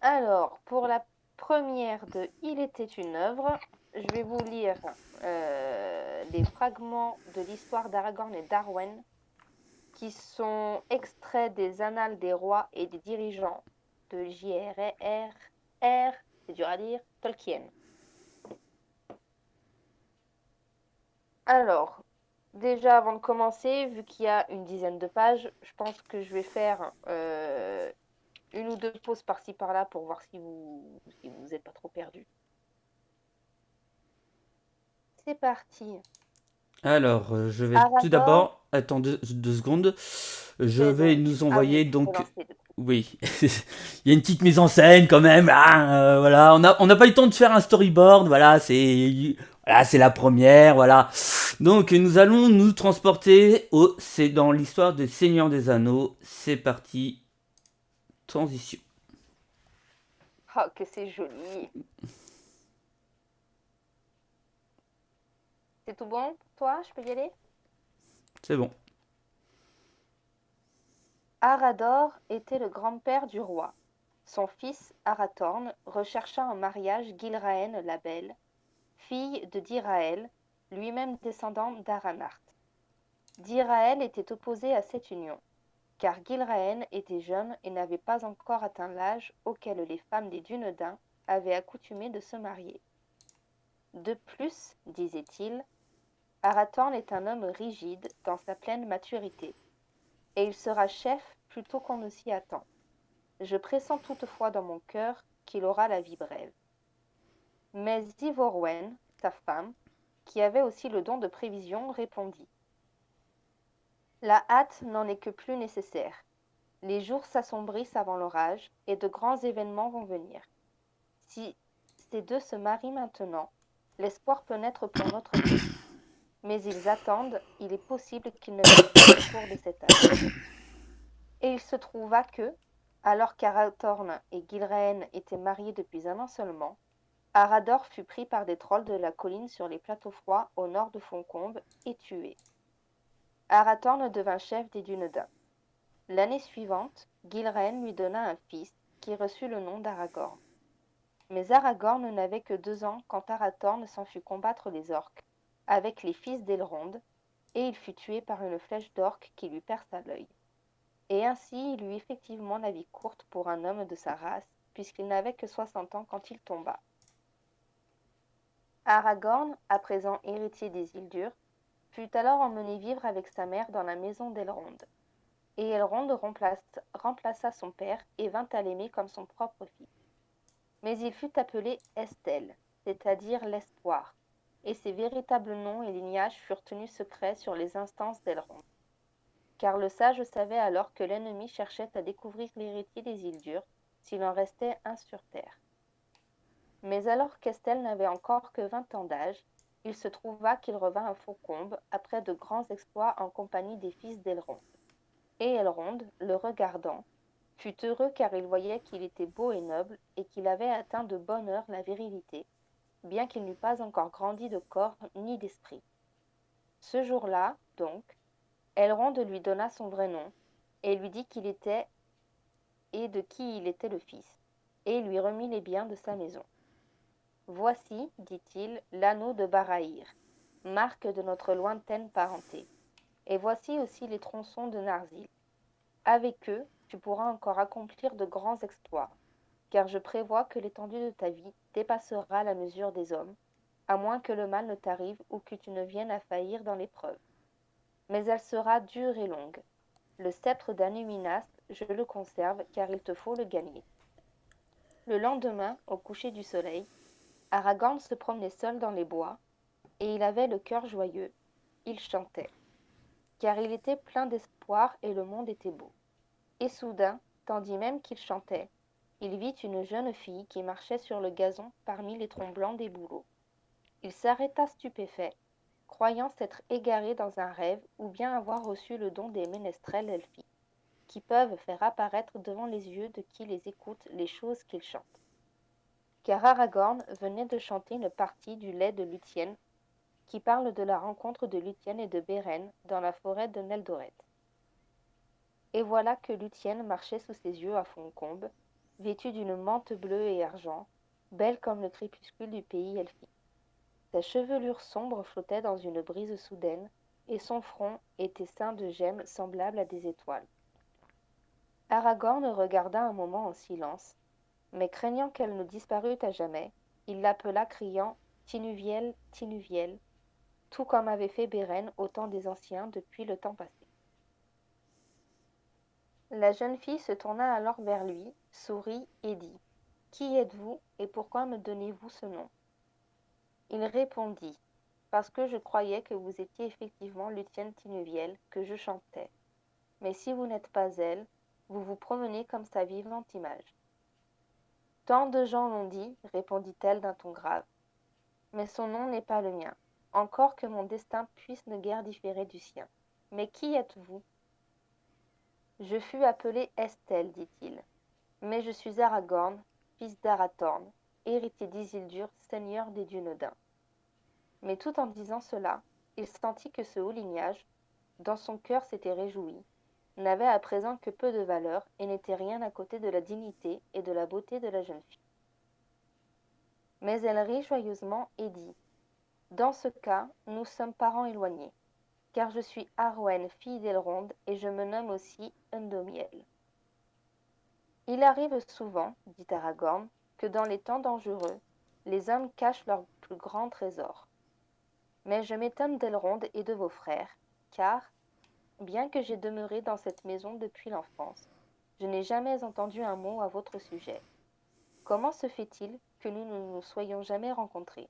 Alors, pour la première de Il était une œuvre, je vais vous lire les fragments de l'histoire d'Aragorn et d'Arwen qui sont extraits des Annales des rois et des dirigeants de J.R.R. C'est dur à dire, Tolkien. Alors, déjà avant de commencer, vu qu'il y a une dizaine de pages, je pense que je vais faire une ou deux pauses par-ci par-là pour voir si vous êtes pas trop perdu. C'est parti. Alors, je vais tout Aragorn, d'abord, attends 2 secondes, je c'est vais donc nous à vous envoyer de donc, lancer le coup. oui, il y a une petite mise en scène quand même, là, voilà, on n'a pas eu le temps de faire un storyboard, voilà, c'est la première, voilà. Donc nous allons nous transporter c'est dans l'histoire de Seigneur des Anneaux, c'est parti, transition. Oh, que c'est joli. C'est tout bon pour toi? Je peux y aller? C'est bon. Arador était le grand-père du roi. Son fils, Arathorn, rechercha en mariage Gilraen la Belle, fille de Diraël, lui-même descendant d'Aranart. Diraël était opposé à cette union, car Gilraen était jeune et n'avait pas encore atteint l'âge auquel les femmes des Dunedain avaient accoutumé de se marier. De plus, disait-il, Arathorn est un homme rigide dans sa pleine maturité, et il sera chef plutôt qu'on ne s'y attend. Je pressens toutefois dans mon cœur qu'il aura la vie brève. Mais Ivorwen, sa femme, qui avait aussi le don de prévision, répondit. La hâte n'en est que plus nécessaire. Les jours s'assombrissent avant l'orage, et de grands événements vont venir. Si ces deux se marient maintenant, l'espoir peut naître pour notre pays. Mais ils attendent, il est possible qu'ils ne vivent pas au cours de cet âge. Et il se trouva que, alors qu'Arathorn et Gilraen étaient mariés depuis un an seulement, Arador fut pris par des trolls de la colline sur les plateaux froids au nord de Foncombe et tué. Arathorn devint chef des Dunedain. L'année suivante, Gilraen lui donna un fils qui reçut le nom d'Aragorn. Mais Aragorn n'avait que 2 ans quand Arathorn s'en fut combattre les orques, avec les fils d'Elrond, et il fut tué par une flèche d'orque qui lui perça l'œil. Et ainsi il eut effectivement la vie courte pour un homme de sa race, puisqu'il n'avait que 60 ans quand il tomba. Aragorn, à présent héritier des Isildur, fut alors emmené vivre avec sa mère dans la maison d'Elrond. Et Elrond remplaça son père et vint à l'aimer comme son propre fils. Mais il fut appelé Estel, c'est-à-dire l'espoir, et ses véritables noms et lignages furent tenus secrets sur les instances d'Elrond. Car le sage savait alors que l'ennemi cherchait à découvrir l'héritier des Isildur, s'il en restait un sur terre. Mais alors qu'Estelle n'avait encore que 20 ans d'âge, il se trouva qu'il revint à Faucombe après de grands exploits en compagnie des fils d'Elrond. Et Elrond, le regardant, fut heureux car il voyait qu'il était beau et noble et qu'il avait atteint de bonne heure la virilité, bien qu'il n'eût pas encore grandi de corps ni d'esprit. Ce jour-là, donc, Elrond lui donna son vrai nom, et lui dit qu'il était et de qui il était le fils, et lui remit les biens de sa maison. Voici, dit-il, l'anneau de Barahir, marque de notre lointaine parenté. Et voici aussi les tronçons de Narsil. Avec eux, tu pourras encore accomplir de grands exploits, car je prévois que l'étendue de ta vie dépassera la mesure des hommes, à moins que le mal ne t'arrive ou que tu ne viennes à faillir dans l'épreuve. Mais elle sera dure et longue. Le sceptre d'Anúminas, je le conserve, car il te faut le gagner. Le lendemain, au coucher du soleil, Aragorn se promenait seul dans les bois, et il avait le cœur joyeux. Il chantait, car il était plein d'espoir et le monde était beau. Et soudain, tandis même qu'il chantait, il vit une jeune fille qui marchait sur le gazon parmi les troncs blancs des bouleaux. Il s'arrêta stupéfait, croyant s'être égaré dans un rêve ou bien avoir reçu le don des ménestrels elfiques, qui peuvent faire apparaître devant les yeux de qui les écoute les choses qu'ils chantent. Car Aragorn venait de chanter une partie du Lais de Lúthien qui parle de la rencontre de Lúthien et de Beren dans la forêt de Neldoret. Et voilà que Lúthien marchait sous ses yeux à Foncombe, vêtue d'une mante bleue et argent, belle comme le crépuscule du pays elfique. Sa chevelure sombre flottait dans une brise soudaine, et son front était ceint de gemmes semblables à des étoiles. Aragorn regarda un moment en silence, mais craignant qu'elle ne disparût à jamais, il l'appela criant Tinuviel, Tinuviel, tout comme avait fait Beren au temps des anciens depuis le temps passé. La jeune fille se tourna alors vers lui, sourit et dit Qui êtes-vous et pourquoi me donnez-vous ce nom? Il répondit Parce que je croyais que vous étiez effectivement Lucienne Tinuviel, que je chantais. Mais si vous n'êtes pas elle, vous vous promenez comme sa vivante image. Tant de gens l'ont dit, répondit-elle d'un ton grave, mais son nom n'est pas le mien, encore que mon destin puisse ne guère différer du sien. Mais qui êtes-vous? Je fus appelé Estelle, dit-il, mais je suis Aragorn, fils d'Arathorn, héritier d'Isildur, seigneur des Dunedain. Mais tout en disant cela, il sentit que ce haut lignage, dont son cœur s'était réjoui, n'avait à présent que peu de valeur et n'était rien à côté de la dignité et de la beauté de la jeune fille. Mais elle rit joyeusement et dit Dans ce cas, nous sommes parents éloignés, car je suis Arwen, fille d'Elrond, et je me nomme aussi Undomiel. Il arrive souvent, dit Aragorn, que dans les temps dangereux, les hommes cachent leurs plus grands trésors. Mais je m'étonne d'Elrond et de vos frères, car, bien que j'aie demeuré dans cette maison depuis l'enfance, je n'ai jamais entendu un mot à votre sujet. Comment se fait-il que nous ne nous soyons jamais rencontrés?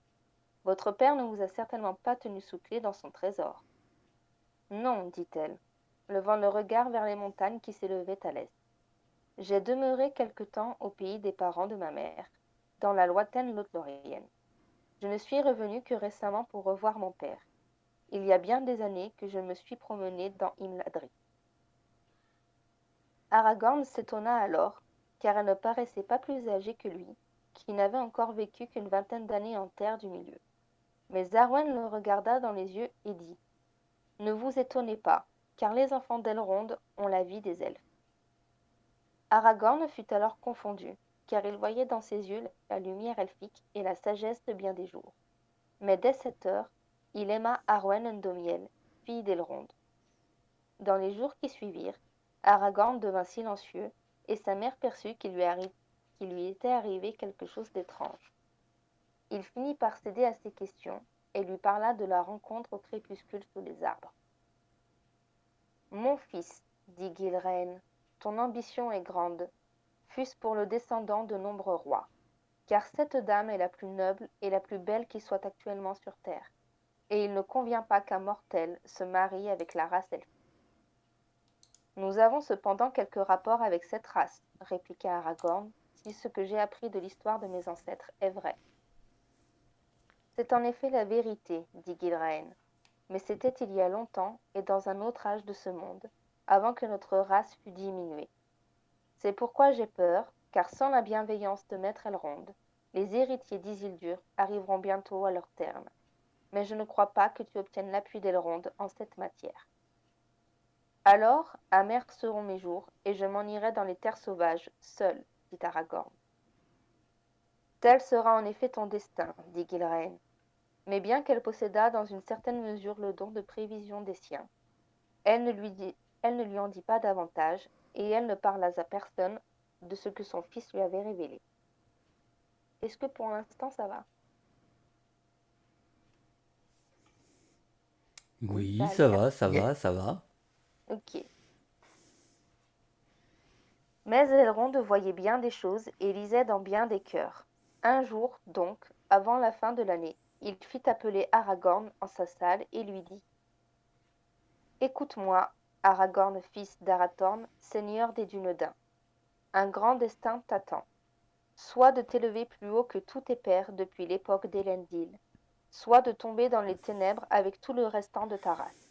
Votre père ne vous a certainement pas tenu sous clé dans son trésor. Non, dit-elle, levant le regard vers les montagnes qui s'élevaient à l'est. J'ai demeuré quelque temps au pays des parents de ma mère, dans la lointaine Lothlorienne. Je ne suis revenue que récemment pour revoir mon père. Il y a bien des années que je me suis promenée dans Imladri. Aragorn s'étonna alors, car elle ne paraissait pas plus âgée que lui, qui n'avait encore vécu qu'une vingtaine d'années en terre du milieu. Mais Arwen le regarda dans les yeux et dit Ne vous étonnez pas, car les enfants d'Elrond ont la vie des elfes. Aragorn fut alors confondu, car il voyait dans ses yeux la lumière elfique et la sagesse de bien des jours. Mais dès cette heure, il aima Arwen Undomiel, fille d'Elrond. Dans les jours qui suivirent, Aragorn devint silencieux, et sa mère perçut qu'il lui était arrivé quelque chose d'étrange. Il finit par céder à ses questions, et lui parla de la rencontre au crépuscule sous les arbres. Mon fils, dit Gilraen, ton ambition est grande, fût-ce pour le descendant de nombreux rois, car cette dame est la plus noble et la plus belle qui soit actuellement sur terre, et il ne convient pas qu'un mortel se marie avec la race elfique. Nous avons cependant quelques rapports avec cette race, répliqua Aragorn, si ce que j'ai appris de l'histoire de mes ancêtres est vrai. C'est en effet la vérité, dit Gilraen, mais c'était il y a longtemps et dans un autre âge de ce monde, avant que notre race fût diminuée. C'est pourquoi j'ai peur, car sans la bienveillance de Maître Elrond, les héritiers d'Isildur arriveront bientôt à leur terme. Mais je ne crois pas que tu obtiennes l'appui d'Elrond en cette matière. Alors, amers seront mes jours, et je m'en irai dans les terres sauvages, seul, dit Aragorn. Tel sera en effet ton destin, dit Gilraen. Mais bien qu'elle possédât dans une certaine mesure le don de prévision des siens, elle ne lui en dit pas davantage, et elle ne parla à personne de ce que son fils lui avait révélé. Est-ce que pour l'instant ça va? Oui, ça Oui, a ça l'air. va, ça va, ça va. Ok. Mais Elrond voyait bien des choses et lisait dans bien des cœurs. Un jour, donc, avant la fin de l'année, il fit appeler Aragorn en sa salle et lui dit Écoute-moi, Aragorn, fils d'Arathorn, seigneur des Dunedain. Un grand destin t'attend. Soit de t'élever plus haut que tous tes pères depuis l'époque d'Elendil, soit de tomber dans les ténèbres avec tout le restant de ta race.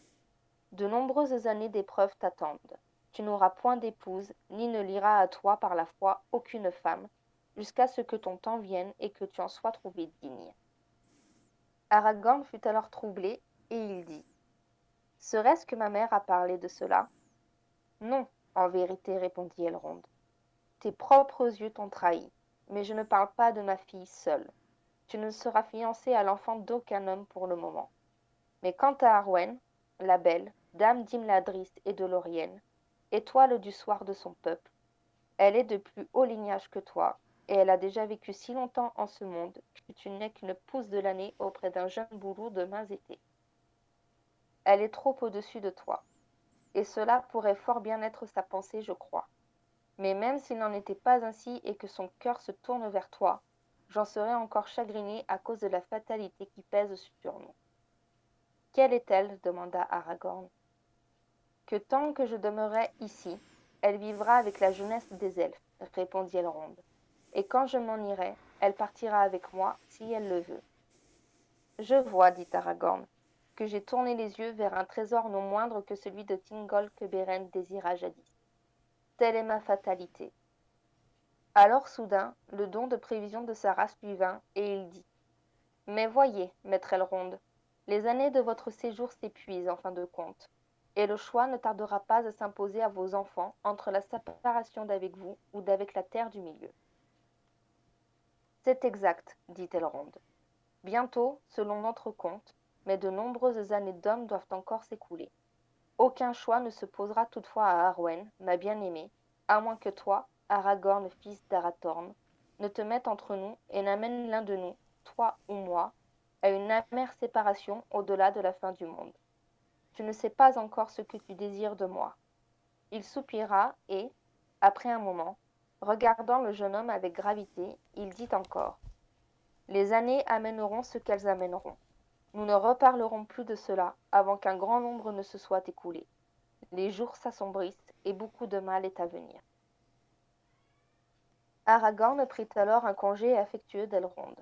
De nombreuses années d'épreuves t'attendent. Tu n'auras point d'épouse, ni ne lira à toi par la foi aucune femme, jusqu'à ce que ton temps vienne et que tu en sois trouvé digne. Aragorn fut alors troublé, et il dit Serait-ce que ma mère a parlé de cela? Non, en vérité, répondit Elrond. Tes propres yeux t'ont trahi. Mais je ne parle pas de ma fille seule. Tu ne seras fiancé à l'enfant d'aucun homme pour le moment. Mais quant à Arwen, la belle, dame d'Imladris et de Lorienne, étoile du soir de son peuple, elle est de plus haut lignage que toi, et elle a déjà vécu si longtemps en ce monde que tu n'es qu'une pousse de l'année auprès d'un jeune bourreau de mains étés. Elle est trop au-dessus de toi, et cela pourrait fort bien être sa pensée, je crois. Mais même s'il n'en était pas ainsi et que son cœur se tourne vers toi, j'en serais encore chagriné à cause de la fatalité qui pèse sur nous. Quelle est-elle demanda Aragorn. Que tant que je demeurerai ici, elle vivra avec la jeunesse des elfes, répondit Elrond. Et quand je m'en irai, elle partira avec moi, si elle le veut. Je vois, dit Aragorn, que j'ai tourné les yeux vers un trésor non moindre que celui de Thingol que Beren désira jadis. Telle est ma fatalité. Alors soudain, le don de prévision de sa race lui vint, et il dit. Mais voyez, maître Elrond, les années de votre séjour s'épuisent en fin de compte, et le choix ne tardera pas à s'imposer à vos enfants entre la séparation d'avec vous ou d'avec la terre du milieu. C'est exact, dit Elrond. Bientôt, selon notre compte, mais de nombreuses années d'hommes doivent encore s'écouler. Aucun choix ne se posera toutefois à Arwen, ma bien-aimée, à moins que toi, Aragorn, fils d'Arathorn, ne te mettes entre nous et n'amène l'un de nous, toi ou moi, à une amère séparation au-delà de la fin du monde. Tu ne sais pas encore ce que tu désires de moi. Il soupira et, après un moment, regardant le jeune homme avec gravité, il dit encore. Les années amèneront ce qu'elles amèneront. Nous ne reparlerons plus de cela avant qu'un grand nombre ne se soit écoulé. Les jours s'assombrissent et beaucoup de mal est à venir. Aragorn prit alors un congé affectueux d'Elrond.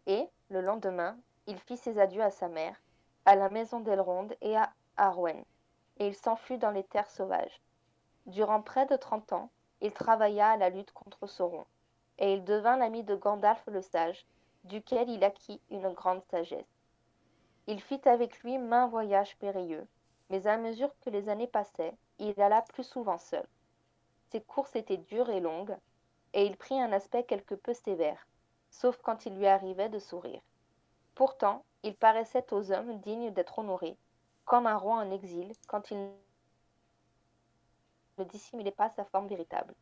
Et, le lendemain, il fit ses adieux à sa mère, à la maison d'Elrond et à Arwen, et il s'enfuit dans les terres sauvages. Durant près de 30 ans, il travailla à la lutte contre Sauron, et il devint l'ami de Gandalf le Sage, duquel il acquit une grande sagesse. Il fit avec lui maints voyages périlleux, mais à mesure que les années passaient, il alla plus souvent seul. Ses courses étaient dures et longues, et il prit un aspect quelque peu sévère, sauf quand il lui arrivait de sourire. Pourtant, il paraissait aux hommes digne d'être honoré, comme un roi en exil quand il ne dissimulait pas sa forme véritable.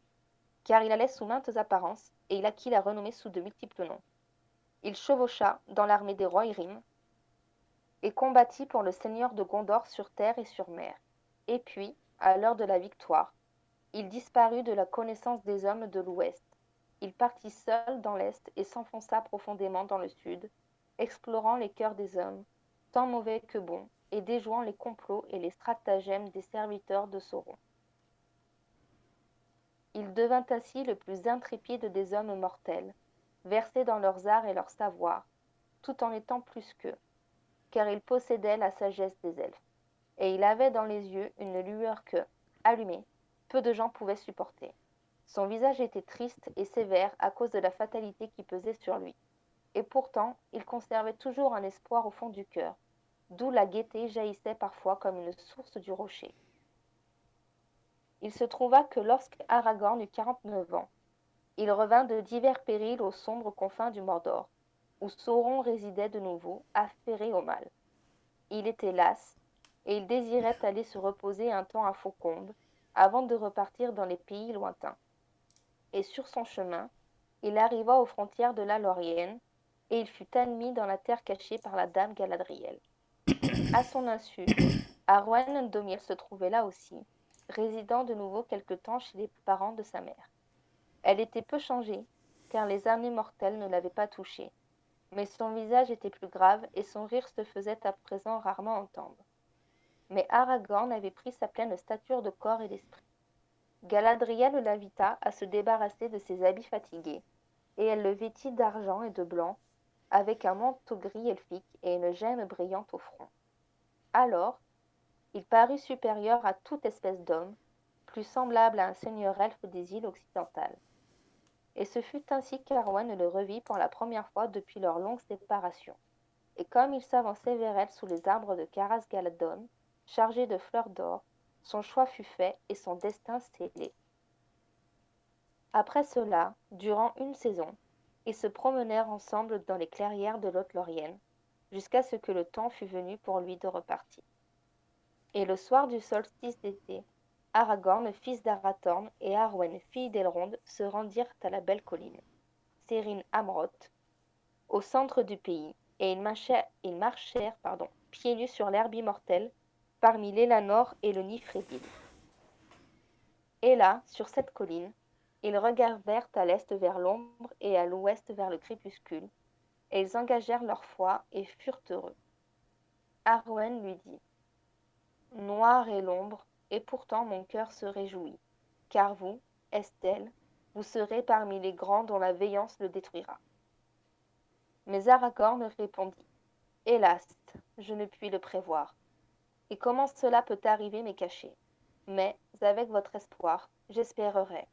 Car il allait sous maintes apparences, et il acquit la renommée sous de multiples noms. Il chevaucha dans l'armée des Rohirrim, et combattit pour le seigneur de Gondor sur terre et sur mer. Et puis, à l'heure de la victoire, il disparut de la connaissance des hommes de l'Ouest. Il partit seul dans l'Est et s'enfonça profondément dans le Sud, explorant les cœurs des hommes, tant mauvais que bons, et déjouant les complots et les stratagèmes des serviteurs de Sauron. Il devint ainsi le plus intrépide des hommes mortels, versé dans leurs arts et leurs savoirs, tout en étant plus qu'eux, car il possédait la sagesse des elfes, et il avait dans les yeux une lueur que, allumée, peu de gens pouvaient supporter. Son visage était triste et sévère à cause de la fatalité qui pesait sur lui, et pourtant il conservait toujours un espoir au fond du cœur, d'où la gaieté jaillissait parfois comme une source du rocher. Il se trouva que lorsque Aragorn eut 49 ans, il revint de divers périls aux sombres confins du Mordor, où Sauron résidait de nouveau, affairé au mal. Il était las, et il désirait aller se reposer un temps à Faucombe, avant de repartir dans les pays lointains. Et sur son chemin, il arriva aux frontières de la Lorienne, et il fut admis dans la terre cachée par la dame Galadriel. À son insu, Arwen-Domir se trouvait là aussi, résidant de nouveau quelque temps chez les parents de sa mère. Elle était peu changée, car les années mortelles ne l'avaient pas touchée, mais son visage était plus grave et son rire se faisait à présent rarement entendre. Mais Aragorn avait pris sa pleine stature de corps et d'esprit. Galadriel l'invita à se débarrasser de ses habits fatigués, et elle le vêtit d'argent et de blanc, avec un manteau gris elfique et une gemme brillante au front. Alors, il parut supérieur à toute espèce d'homme, plus semblable à un seigneur elfe des îles occidentales. Et ce fut ainsi qu'Arwen le revit pour la première fois depuis leur longue séparation. Et comme il s'avançait vers elle sous les arbres de Caras-Galadon, chargés de fleurs d'or, son choix fut fait et son destin scellé. Après cela, durant une saison, ils se promenèrent ensemble dans les clairières de Lothlórien, jusqu'à ce que le temps fût venu pour lui de repartir. Et le soir du solstice d'été, Aragorn, fils d'Arathorn, et Arwen, fille d'Elrond, se rendirent à la belle colline, Sérin Amroth, au centre du pays, et ils marchèrent pieds nus sur l'herbe immortelle, parmi l'Elanor et le Nifredil. Et là, sur cette colline, ils regardèrent à l'est vers l'ombre et à l'ouest vers le crépuscule, et ils engagèrent leur foi et furent heureux. Arwen lui dit: Noir est l'ombre, et pourtant mon cœur se réjouit, car vous, Estelle, vous serez parmi les grands dont la veillance le détruira. Mais Aragorn répondit: Hélas, je ne puis le prévoir. Et comment cela peut arriver m'est caché. Mais, avec votre espoir, j'espérerai.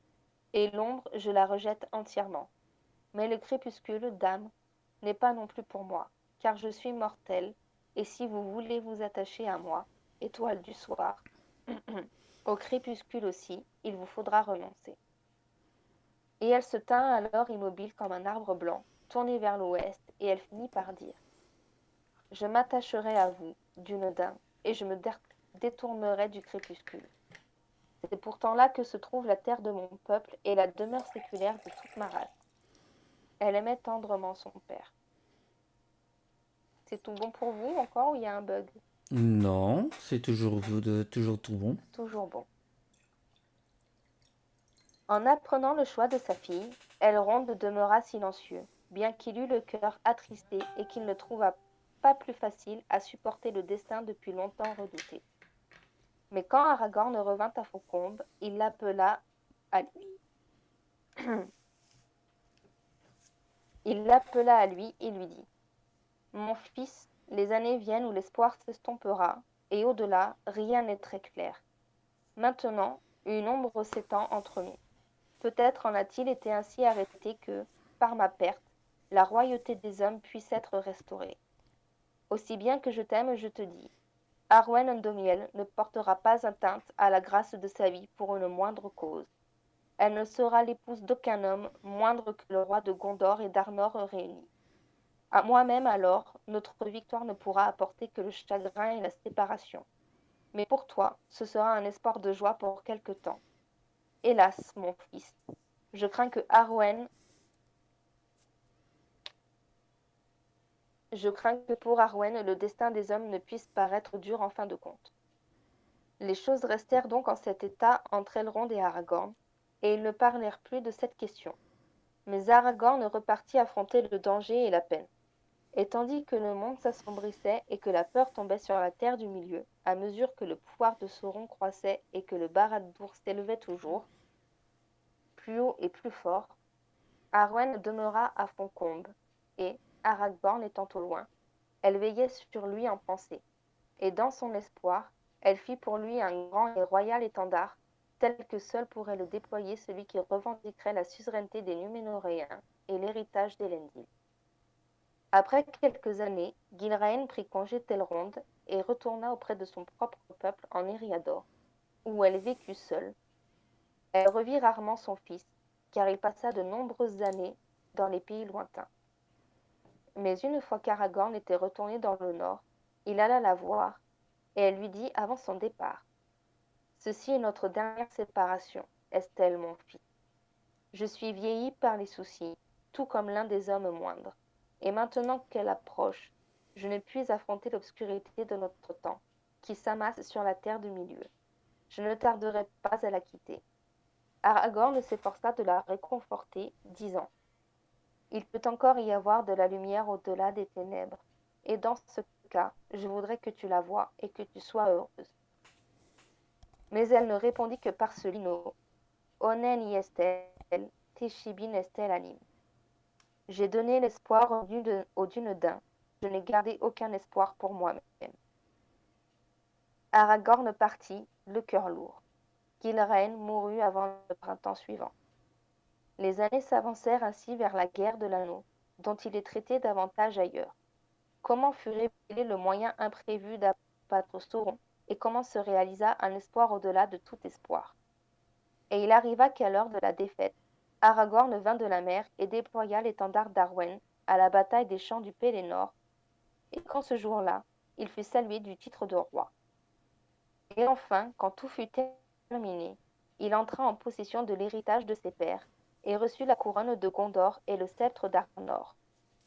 Et l'ombre, je la rejette entièrement. Mais le crépuscule, dame, n'est pas non plus pour moi, car je suis mortelle, et si vous voulez vous attacher à moi, étoile du soir, au crépuscule aussi, il vous faudra renoncer. Et elle se tint alors immobile comme un arbre blanc, tourné vers l'ouest, et elle finit par dire: Je m'attacherai à vous, Dunedain, et je me détournerai du crépuscule. C'est pourtant là que se trouve la terre de mon peuple et la demeure séculaire de toute ma race. Elle aimait tendrement son père. C'est tout bon pour vous encore ou il y a un bug? Non, c'est toujours tout bon. Toujours bon. En apprenant le choix de sa fille, Elrond demeura silencieux, bien qu'il eût le cœur attristé et qu'il ne trouva pas plus facile à supporter le destin depuis longtemps redouté. Mais quand Aragorn revint à Faucombe, il l'appela à lui. Il l'appela à lui et lui dit: Mon fils, les années viennent où l'espoir s'estompera, et au-delà, rien n'est très clair. Maintenant, une ombre s'étend entre nous. Peut-être en a-t-il été ainsi arrêté que, par ma perte, la royauté des hommes puisse être restaurée. Aussi bien que je t'aime, je te dis, Arwen Undomiel ne portera pas atteinte à la grâce de sa vie pour une moindre cause. Elle ne sera l'épouse d'aucun homme moindre que le roi de Gondor et d'Arnor réunis. À moi-même alors, notre victoire ne pourra apporter que le chagrin et la séparation. Mais pour toi, ce sera un espoir de joie pour quelque temps. Hélas, mon fils, je crains que pour Arwen, le destin des hommes ne puisse paraître dur en fin de compte. Les choses restèrent donc en cet état entre Elrond et Aragorn, et ils ne parlèrent plus de cette question. Mais Aragorn repartit affronter le danger et la peine. Et tandis que le monde s'assombrissait et que la peur tombait sur la terre du milieu, à mesure que le pouvoir de Sauron croissait et que le Barad-dûr s'élevait toujours, plus haut et plus fort, Arwen demeura à Fontcombe, et, Aragorn étant au loin, elle veillait sur lui en pensée, et dans son espoir, elle fit pour lui un grand et royal étendard, tel que seul pourrait le déployer celui qui revendiquerait la suzeraineté des Núménoréens et l'héritage d'Elendil. Après quelques années, Gilraen prit congé d'Elrond et retourna auprès de son propre peuple en Eriador, où elle vécut seule. Elle revit rarement son fils, car il passa de nombreuses années dans les pays lointains. Mais une fois qu'Aragorn était retourné dans le nord, il alla la voir, et elle lui dit avant son départ: Ceci est notre dernière séparation, Estelle, mon fils. Je suis vieillie par les soucis, tout comme l'un des hommes moindres. Et maintenant qu'elle approche, je ne puis affronter l'obscurité de notre temps, qui s'amasse sur la terre du milieu. Je ne tarderai pas à la quitter. Aragorn s'efforça de la réconforter, disant: Il peut encore y avoir de la lumière au-delà des ténèbres, et dans ce cas, je voudrais que tu la voies et que tu sois heureuse. Mais elle ne répondit que par ce lino: Onen y Estelle, Teshibin Estelle anim. J'ai donné l'espoir aux Dunedain, je n'ai gardé aucun espoir pour moi-même. Aragorn partit, le cœur lourd. Gilraen mourut avant le printemps suivant. Les années s'avancèrent ainsi vers la guerre de l'anneau, dont il est traité davantage ailleurs. Comment fut révélé le moyen imprévu d'abattre Sauron, et comment se réalisa un espoir au-delà de tout espoir. Et il arriva qu'à l'heure de la défaite, Aragorn vint de la mer et déploya l'étendard d'Arwen à la bataille des champs du Pélénor, et quand ce jour-là, il fut salué du titre de roi. Et enfin, quand tout fut terminé, il entra en possession de l'héritage de ses pères, et reçut la couronne de Gondor et le sceptre d'Arnor.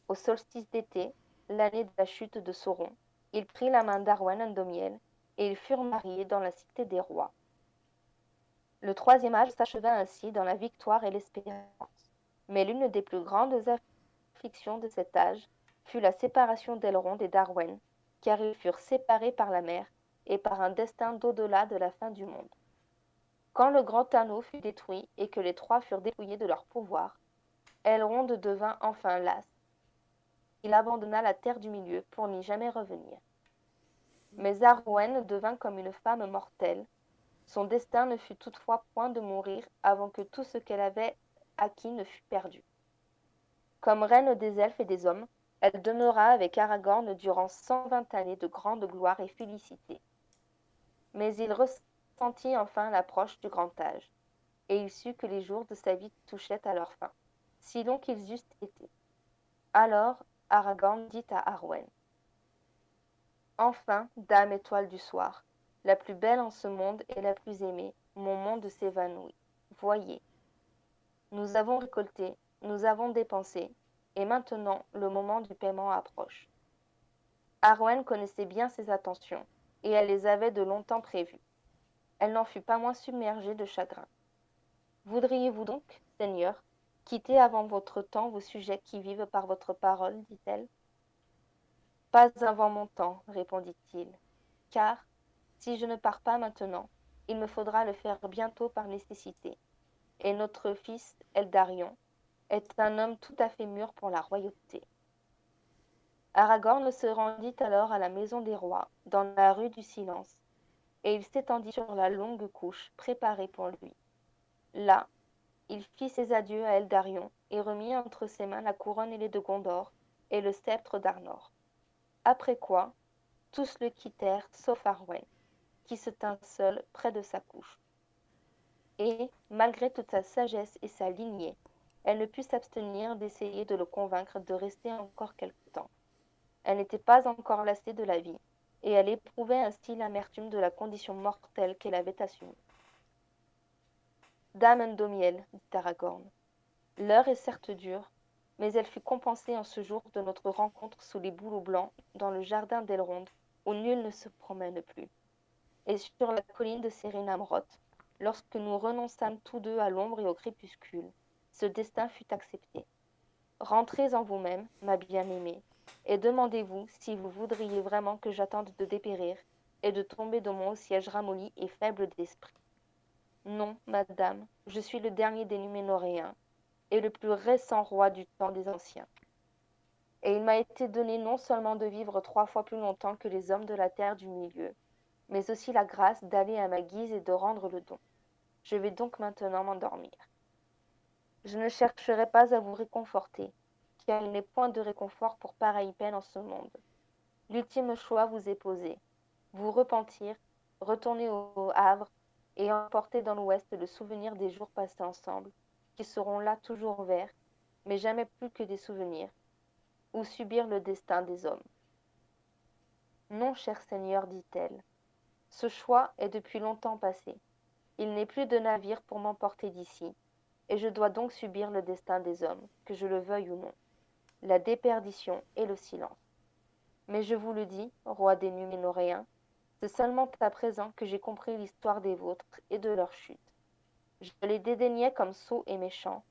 Au solstice d'été, l'année de la chute de Sauron, il prit la main d'Arwen Indomiel, et ils furent mariés dans la cité des rois. Le troisième âge s'acheva ainsi dans la victoire et l'espérance. Mais l'une des plus grandes afflictions de cet âge fut la séparation d'Elrond et d'Arwen, car ils furent séparés par la mer et par un destin d'au-delà de la fin du monde. Quand le grand anneau fut détruit et que les trois furent dépouillés de leur pouvoir, Elrond devint enfin las. Il abandonna la terre du milieu pour n'y jamais revenir. Mais Arwen devint comme une femme mortelle. Son destin ne fut toutefois point de mourir avant que tout ce qu'elle avait acquis ne fût perdu. Comme reine des elfes et des hommes, elle demeura avec Aragorn durant 120 années de grande gloire et félicité. Mais il ressentit enfin l'approche du grand âge, et il sut que les jours de sa vie touchaient à leur fin, si longs qu'ils eussent été. Alors Aragorn dit à Arwen: Enfin, dame étoile du soir, la plus belle en ce monde et la plus aimée, mon monde s'évanouit. Voyez, nous avons récolté, nous avons dépensé, et maintenant le moment du paiement approche. Arwen connaissait bien ses attentions, et elle les avait de longtemps prévues. Elle n'en fut pas moins submergée de chagrin. Voudriez-vous donc, Seigneur, quitter avant votre temps vos sujets qui vivent par votre parole, dit-elle. Pas avant mon temps, répondit-il, car, si je ne pars pas maintenant, il me faudra le faire bientôt par nécessité, et notre fils Eldarion est un homme tout à fait mûr pour la royauté. Aragorn se rendit alors à la maison des rois, dans la rue du Silence, et il s'étendit sur la longue couche préparée pour lui. Là, il fit ses adieux à Eldarion et remit entre ses mains la couronne ailée de Gondor et le sceptre d'Arnor. Après quoi, tous le quittèrent sauf Arwen, qui se tint seule près de sa couche. Et, malgré toute sa sagesse et sa lignée, elle ne put s'abstenir d'essayer de le convaincre de rester encore quelque temps. Elle n'était pas encore lassée de la vie, et elle éprouvait ainsi l'amertume de la condition mortelle qu'elle avait assumée. Dame Indomiel, dit Aragorn, l'heure est certes dure, mais elle fut compensée en ce jour de notre rencontre sous les bouleaux blancs dans le jardin d'Elrond, où nul ne se promène plus, et sur la colline de Serinamroth, lorsque nous renonçâmes tous deux à l'ombre et au crépuscule. Ce destin fut accepté. Rentrez en vous-même, ma bien-aimée, et demandez-vous si vous voudriez vraiment que j'attende de dépérir et de tomber dans mon siège ramolli et faible d'esprit. Non, madame, je suis le dernier des Numénoréens, et le plus récent roi du temps des anciens. Et il m'a été donné non seulement de vivre 3 fois plus longtemps que les hommes de la terre du milieu, mais aussi la grâce d'aller à ma guise et de rendre le don. Je vais donc maintenant m'endormir. Je ne chercherai pas à vous réconforter, car il n'est point de réconfort pour pareille peine en ce monde. L'ultime choix vous est posé. Vous repentir, retourner au Havre et emporter dans l'Ouest le souvenir des jours passés ensemble, qui seront là toujours verts, mais jamais plus que des souvenirs, ou subir le destin des hommes. Non, cher Seigneur, dit-elle, ce choix est depuis longtemps passé. Il n'est plus de navire pour m'emporter d'ici, et je dois donc subir le destin des hommes, que je le veuille ou non, la déperdition et le silence. Mais je vous le dis, roi des Numénoréens, c'est seulement à présent que j'ai compris l'histoire des vôtres et de leur chute. Je les dédaignais comme sots et méchants,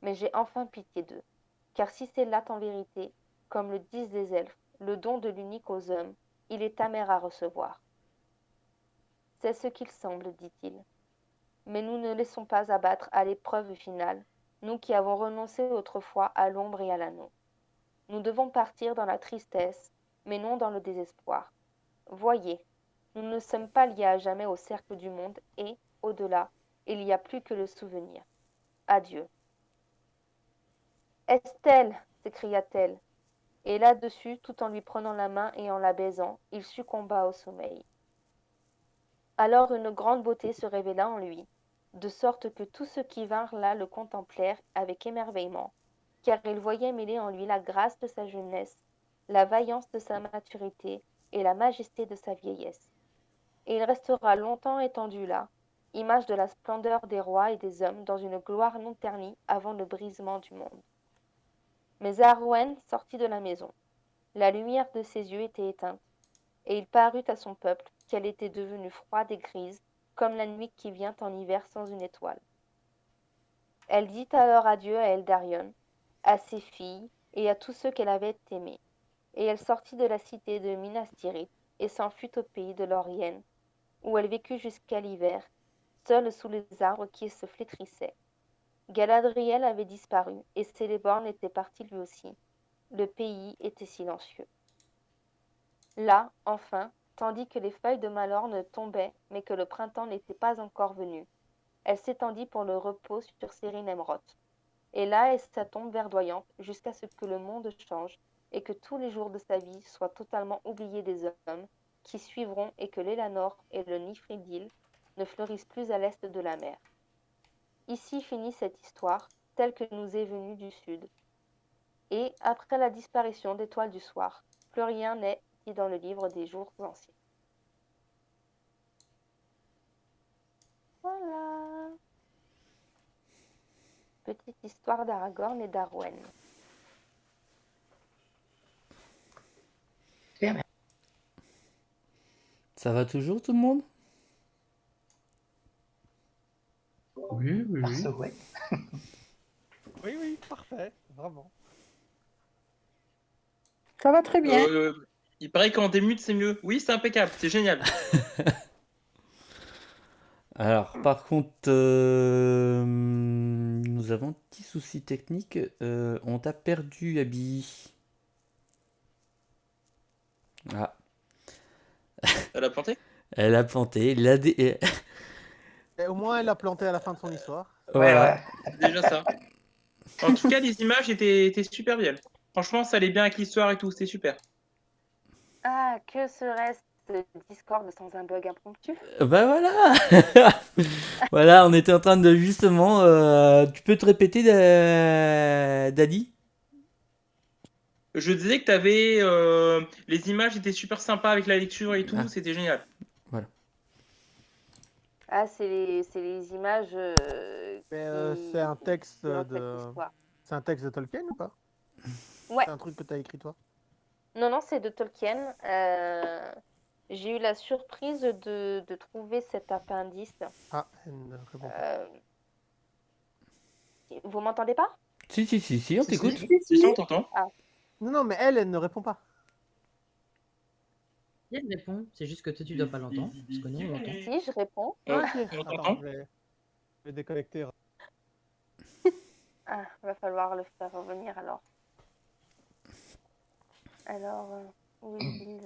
mais j'ai enfin pitié d'eux, car si c'est là en vérité, comme le disent les elfes, le don de l'unique aux hommes, il est amer à recevoir. C'est ce qu'il semble, dit-il. Mais nous ne laissons pas abattre à l'épreuve finale, nous qui avons renoncé autrefois à l'ombre et à l'anneau. Nous devons partir dans la tristesse, mais non dans le désespoir. Voyez, nous ne sommes pas liés à jamais au cercle du monde et, au-delà, il n'y a plus que le souvenir. Adieu. Estelle, s'écria-t-elle, et là-dessus, tout en lui prenant la main et en la baisant, il succomba au sommeil. Alors une grande beauté se révéla en lui, de sorte que tous ceux qui vinrent là le contemplèrent avec émerveillement, car ils voyaient mêler en lui la grâce de sa jeunesse, la vaillance de sa maturité et la majesté de sa vieillesse. Et il restera longtemps étendu là, image de la splendeur des rois et des hommes dans une gloire non ternie avant le brisement du monde. Mais Arwen sortit de la maison. La lumière de ses yeux était éteinte, et il parut à son peuple qu'elle était devenue froide et grise, comme la nuit qui vient en hiver sans une étoile. Elle dit alors adieu à Eldarion, à ses filles et à tous ceux qu'elle avait aimés, et elle sortit de la cité de Minas Tirith et s'enfuit au pays de Lorien, où elle vécut jusqu'à l'hiver, seule sous les arbres qui se flétrissaient. Galadriel avait disparu, et Celeborn était parti lui aussi. Le pays était silencieux. Là, enfin, tandis que les feuilles de Malorne tombaient, mais que le printemps n'était pas encore venu, elle s'étendit pour le repos sur Sérinemroth. Et là est sa tombe verdoyante, jusqu'à ce que le monde change, et que tous les jours de sa vie soient totalement oubliés des hommes qui suivront, et que l'Elanor et le Nifridil ne fleurissent plus à l'est de la mer. Ici finit cette histoire, telle que nous est venue du sud. Et, après la disparition d'étoiles du soir, plus rien n'est dit dans le livre des jours anciens. Voilà. Petite histoire d'Aragorn et d'Arwen. Super, Ça va toujours tout le monde? Oui, oui, perso, oui. ouais. Oui, oui, parfait, vraiment. Ça va très bien. Il paraît qu'en démute, c'est mieux. Oui, c'est impeccable, c'est génial. Alors, par contre, nous avons un petit souci technique. On t'a perdu, Abby. Ah, Elle a planté? elle a planté. Et au moins, elle a planté à la fin de son histoire. Voilà. C'est déjà ça. En tout cas, les images étaient super belles. Franchement, ça allait bien avec l'histoire et tout, c'était super. Ah, que serait-ce Discord sans un bug impromptu? Bah voilà. Voilà, on était en train de justement. Tu peux te répéter, Daddy? Je disais que les images étaient super sympas avec la lecture et tout, Ah. c'était génial. Ah, c'est les images C'est un texte dans cette de... histoire. C'est un texte de Tolkien ou pas? Ouais. C'est un truc que t'as écrit toi? Non, non, c'est de Tolkien. J'ai eu la surprise de trouver cet appendice. Ah, elle ne répond pas. Euh, Vous m'entendez pas? Si, on Si, t'écoute. si. Si, on t'entend. Non, mais elle ne répond pas. Il répond, c'est juste que toi tu dois pas l'entendre, parce que nous on l'entend. Si, je réponds. Ah, Ouais, ok. on Attends, t'entend. je vais déconnecter. Ah, va falloir le faire revenir alors. Alors, où est-il?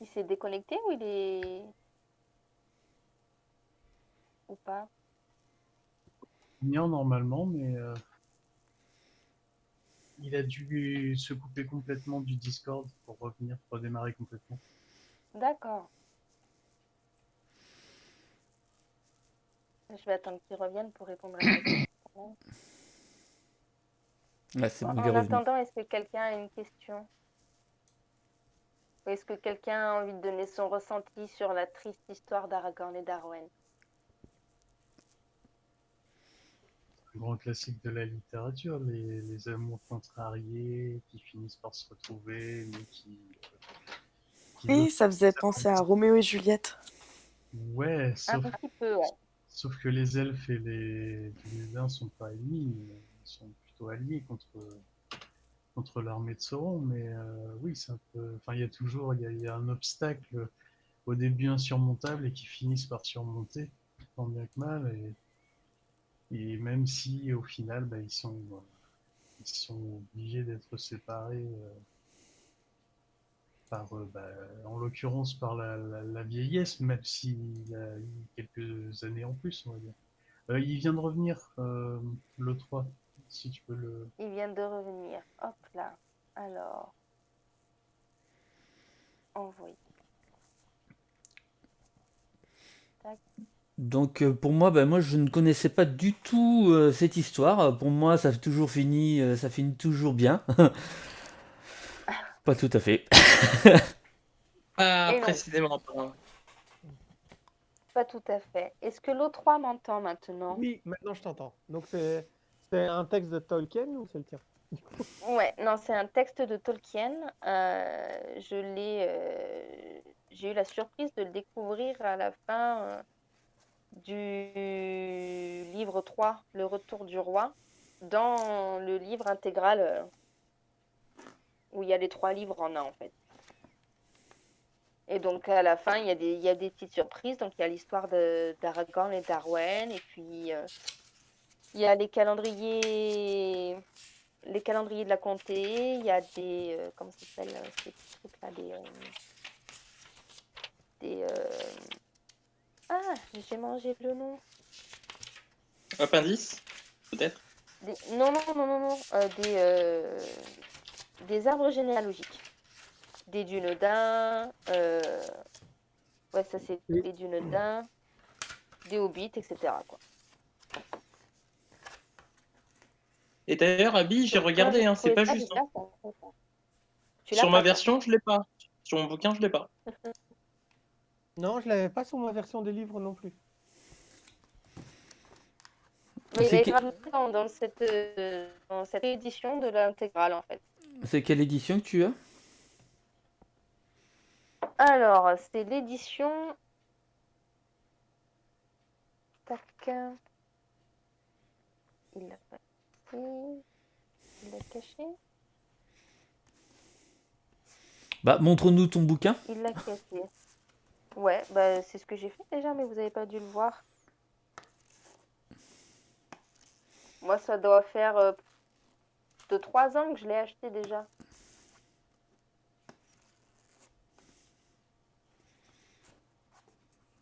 Il s'est déconnecté ou il est... Ou pas? Bien normalement, mais il a dû se couper complètement du Discord pour revenir, redémarrer complètement. D'accord. Je vais attendre qu'il revienne pour répondre à cette question. Ouais, c'est bon, il est En revenu. attendant, est-ce que quelqu'un a une question? Ou est-ce que quelqu'un a envie de donner son ressenti sur la triste histoire d'Aragorn et d'Arwen? Un grand classique de la littérature, les amours contrariés qui finissent par se retrouver, mais qui Oui, ça faisait penser à Roméo et Juliette. Ouais, Un sauf, petit peu, ouais. sauf que les elfes et les nains sont pas ennemis, mais ils sont plutôt alliés contre l'armée de Sauron. Mais oui, c'est un peu. Enfin, il y a toujours il y a un obstacle au début insurmontable et qui finissent par surmonter, tant bien que mal. Et même si au final, bah, ils sont obligés d'être séparés par, bah, en l'occurrence par la vieillesse, même s'il a eu quelques années en plus, on va dire. Il vient de revenir, le 3, si tu peux le... Il vient de revenir. Hop là. Alors, envoyer. Donc pour moi, moi je ne connaissais pas du tout cette histoire. Pour moi, ça finit toujours bien. Pas tout à fait. Pas Et non, précisément. Pardon. pas tout à fait. Est-ce que l'O3 m'entend maintenant? Oui, maintenant je t'entends. Donc c'est un texte de Tolkien ou c'est le tien? Ouais, non, c'est un texte de Tolkien. J'ai eu la surprise de le découvrir à la fin du livre 3, Le Retour du Roi, dans le livre intégral où il y a les 3 livres en un, en fait. Et donc à la fin, il y a des petites surprises. Donc il y a l'histoire d'Aragorn et d'Arwen, et puis il y a les calendriers de la comté, il y a comment ça s'appelle ces petits trucs-là, ah, j'ai mangé le nom. Appendice, peut-être. Non, non, non, non, non, des arbres généalogiques. Des Dunedain, ouais, ça c'est Oui. les Dunedain, des Hobbits, etc., quoi. Et d'ailleurs, Abby, j'ai Donc moi, regardé, j'ai hein, c'est trouvé pas ça juste. déjà Hein. intéressant. Tu l'as Sur ma pas, toi? version, je l'ai pas. Sur mon bouquin, je l'ai pas. Non, je l'avais pas sur ma version des livres non plus. Mais il C'est est que- rajouté dans cette édition de l'intégrale, en fait. c'est quelle édition que tu as? Alors, c'est l'édition... Tac. Il l'a pas ici. Il l'a caché. Bah montre-nous ton bouquin. Il l'a caché. Ouais, bah c'est ce que j'ai fait déjà, mais vous n'avez pas dû le voir. Moi, ça doit faire de 3 ans que je l'ai acheté déjà.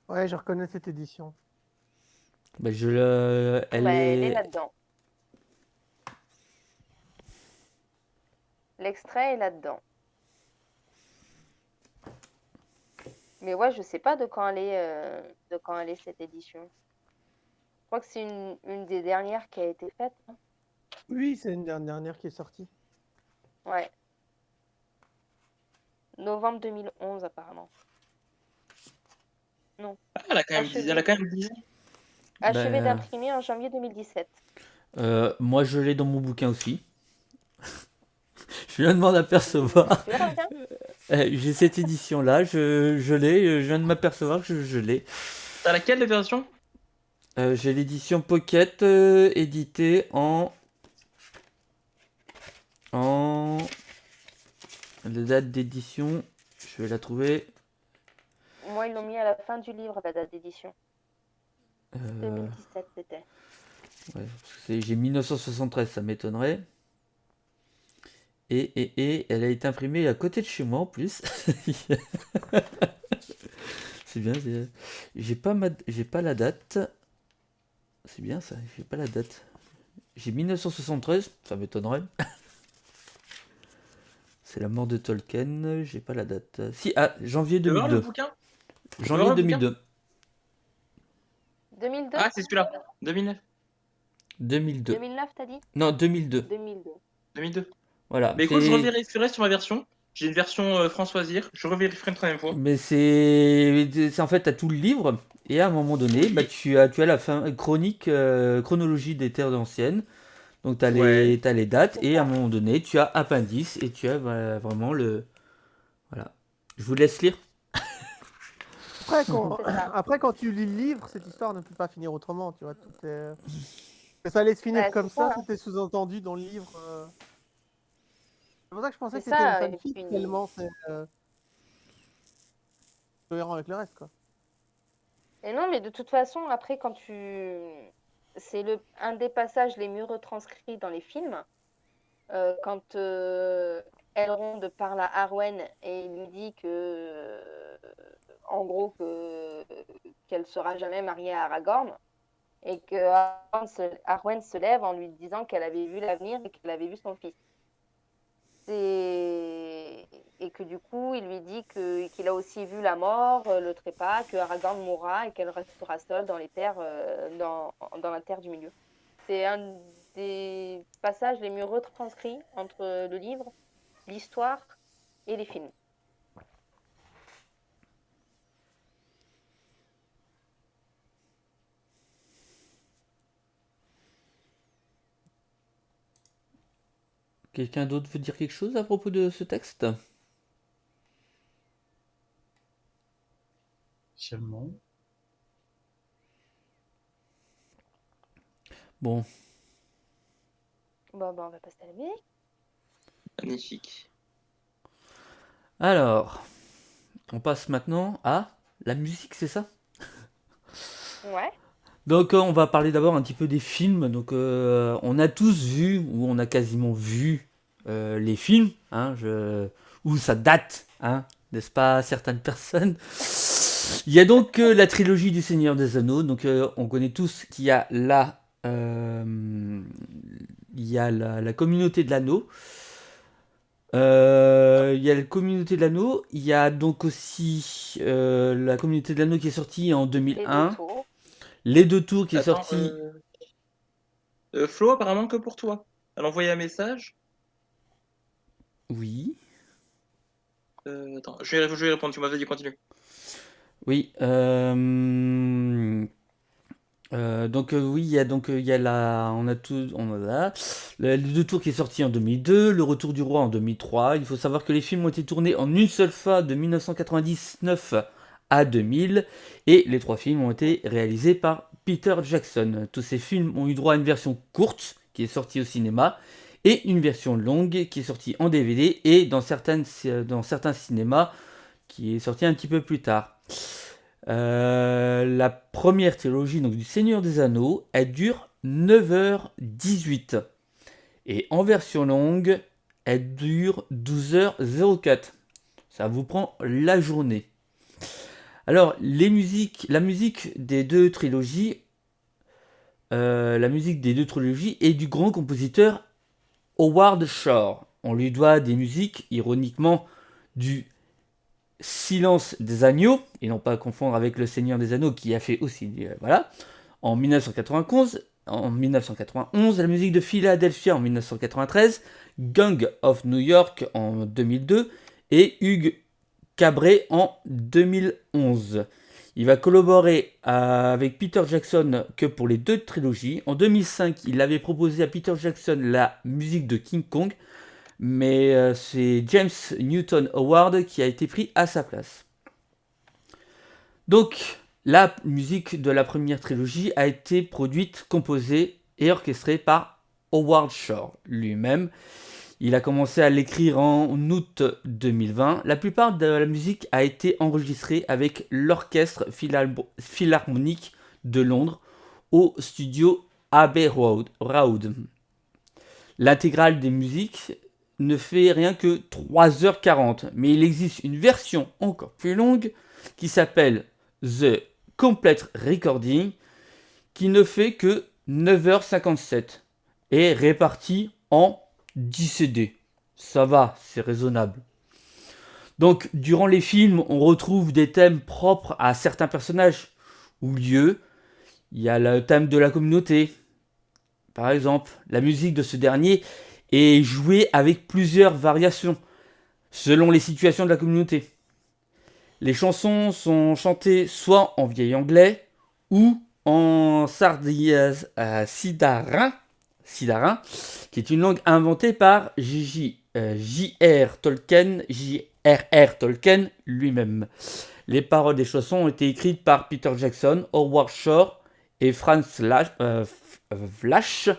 Ouais, je reconnais cette édition. Bah elle Bah, elle est est. là-dedans. L'extrait est là-dedans. Mais ouais, je sais pas de quand elle est cette édition. Je crois que c'est une des dernières qui a été faite, hein. Oui, c'est une dernière qui est sortie. Ouais. Novembre 2011, apparemment. Non. Ah, elle a quand même, elle a quand même 10 ans. Achevé Bah, d'imprimer en janvier 2017. moi je l'ai dans mon bouquin aussi. Je viens de m'en apercevoir. Tu l'as, tiens? J'ai cette édition-là, je l'ai, je viens de m'apercevoir que je l'ai. T'as laquelle de version? J'ai l'édition Pocket éditée en. La date d'édition, je vais la trouver. Moi, ils l'ont mis à la fin du livre, la date d'édition. Euh, 2017, c'était. ouais, parce que j'ai 1973, ça m'étonnerait. Et elle a été imprimée à côté de chez moi en plus. C'est bien. J'ai pas la date. C'est bien ça, j'ai pas la date. J'ai 1973, ça m'étonnerait. C'est la mort de Tolkien, j'ai pas la date. Si, janvier Tu veux voir le 2002. bouquin? Tu veux Janvier voir le bouquin? 2002. 2002? Ah, c'est celui-là. 2009. 2002. 2009, t'as dit? Non, 2002. 2002. 2002. Voilà. Mais écoute, je revérifierai sur ma version. J'ai une version Françoisir. Je revérifierai une troisième fois. Mais c'est en fait, t'as tout le livre, et à un moment donné, bah, tu as la fin, chronologie des terres anciennes. Donc t'as Ouais. t'as les dates, C'est et à un ça. moment donné, tu as appendice, et tu as vraiment le. Voilà. Je vous laisse lire. Après, C'est ça. après, quand tu lis le livre, cette histoire ne peut pas finir autrement, tu vois. Tout est... Que ça allait se finir Bah, comme c'est ça, ça. c'était sous-entendu dans le livre. C'est pour ça que je pensais C'est que c'était une ça. Et fanfic, puis, tellement c'est cohérent avec le reste, quoi. et non, mais de toute façon, après, c'est un des passages les mieux retranscrits dans les films. Quand Elrond parle à Arwen et il lui dit en gros, qu'elle sera jamais mariée à Aragorn, et que Arwen se lève en lui disant qu'elle avait vu l'avenir et qu'elle avait vu son fils. C'est et que du coup, il lui dit qu'il a aussi vu la mort, le trépas, que Aragorn mourra et qu'elle restera seule dans les terres, dans la terre du milieu. C'est un des passages les mieux retranscrits entre le livre, l'histoire et les films. Quelqu'un d'autre veut dire quelque chose à propos de ce texte? Officiellement. Bon, Bon, on va passer à la musique. Magnifique. alors, on passe maintenant à la musique, c'est ça? Ouais. Donc on va parler d'abord un petit peu des films. Donc on a tous vu, ou on a quasiment vu les films, hein, où ça date, hein, n'est-ce pas, certaines personnes. Il y a donc la trilogie du Seigneur des Anneaux. Donc on connaît tous qu'il y a la communauté de l'anneau. Il y a la communauté de l'anneau. Il y a donc aussi la communauté de l'anneau qui est sortie en Les 2001. 2 tours. Les deux tours qui est Attends, sorti. Flo, apparemment que pour toi. Elle a envoyé un message. Oui. Attends, je vais répondre, tu m'avais dit continue. Oui. Donc oui, il y a on a tout, on a les deux tours qui est sorti en 2002, Le Retour du Roi en 2003. Il faut savoir que les films ont été tournés en une seule fois de 1999 à 2000 et les 3 films ont été réalisés par Peter Jackson. Tous ces films ont eu droit à une version courte qui est sortie au cinéma et une version longue qui est sortie en DVD et dans certains cinémas qui est sortie un petit peu plus tard. La première trilogie donc, du Seigneur des Anneaux, elle dure 9h18. Et en version longue, elle dure 12h04. Ça vous prend la journée. Alors, la musique des deux trilogies, est du grand compositeur Howard Shore. On lui doit des musiques, ironiquement, du Silence des Agneaux, et non pas à confondre avec Le Seigneur des Anneaux qui a fait aussi, voilà, en 1991, la musique de Philadelphia en 1993, Gang of New York en 2002 et Hugues Cabret en 2011. Il va collaborer avec Peter Jackson que pour les 2 trilogies. En 2005, il avait proposé à Peter Jackson la musique de King Kong, mais c'est James Newton Howard qui a été pris à sa place. Donc, la musique de la première trilogie a été produite, composée et orchestrée par Howard Shore lui-même. Il a commencé à l'écrire en août 2020. La plupart de la musique a été enregistrée avec l'Orchestre Philharmonique de Londres au studio Abbey Road. L'intégrale des musiques ne fait rien que 3h40, mais il existe une version encore plus longue qui s'appelle The Complete Recording, qui ne fait que 9h57 et répartie en 10 CD. Ça va, c'est raisonnable. Donc, durant les films, on retrouve des thèmes propres à certains personnages ou lieux. Il y a le thème de la communauté. Par exemple, la musique de ce dernier est jouée avec plusieurs variations, selon les situations de la communauté. Les chansons sont chantées soit en vieil anglais ou en sidarin, qui est une langue inventée par J.R.R. Tolkien lui-même. Les paroles des chansons ont été écrites par Peter Jackson, Howard Shore et Franz Vlach,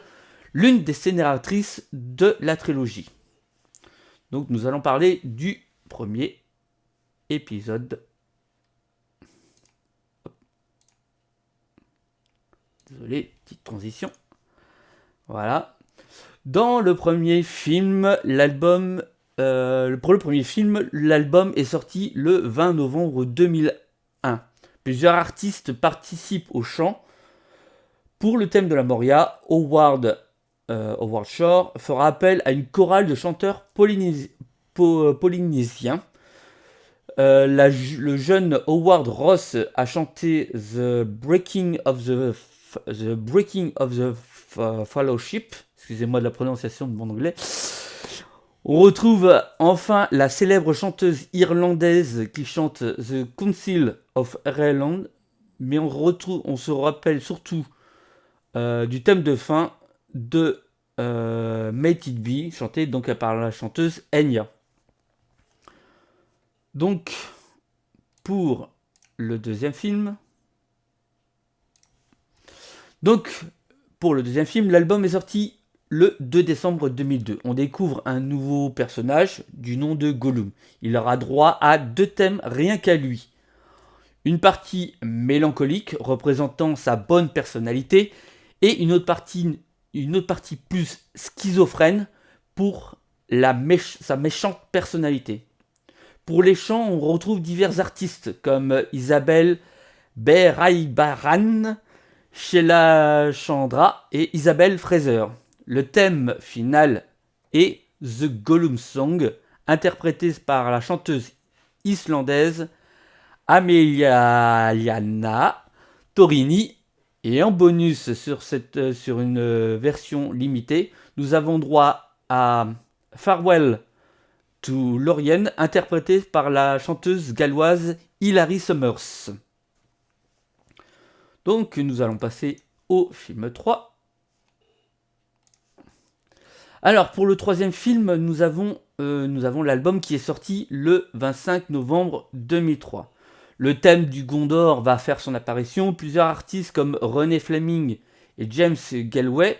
l'une des scénarisatrices de la trilogie. Donc nous allons parler du premier épisode. Désolé, petite transition. Voilà. Dans le premier film, l'album est sorti le 20 novembre 2001. Plusieurs artistes participent au chant. Pour le thème de la Moria, Howard Shore fera appel à une chorale de chanteurs polynésien. Le jeune Howard Ross a chanté The Breaking of the Fellowship. Excusez-moi de la prononciation de mon anglais. On retrouve enfin la célèbre chanteuse irlandaise qui chante The Council of Ireland, mais on se rappelle surtout du thème de fin de May It Be, chanté donc par la chanteuse Enya. Donc, pour le deuxième film, l'album est sorti le 2 décembre 2002. On découvre un nouveau personnage du nom de Gollum. Il aura droit à 2 thèmes rien qu'à lui. Une partie mélancolique représentant sa bonne personnalité et une autre partie plus schizophrène pour sa méchante personnalité. Pour les chants, on retrouve divers artistes comme Isabelle Beraibaran, Sheila Chandra et Isabelle Fraser. Le thème final est The Gollum Song, interprété par la chanteuse islandaise Amelia Torini. Et en bonus sur une version limitée, nous avons droit à Farewell to Lorien, interprété par la chanteuse galloise Hilary Summers. Donc nous allons passer au film 3. Alors pour le troisième film, nous avons l'album qui est sorti le 25 novembre 2003. Le thème du Gondor va faire son apparition. Plusieurs artistes comme René Fleming et James Galway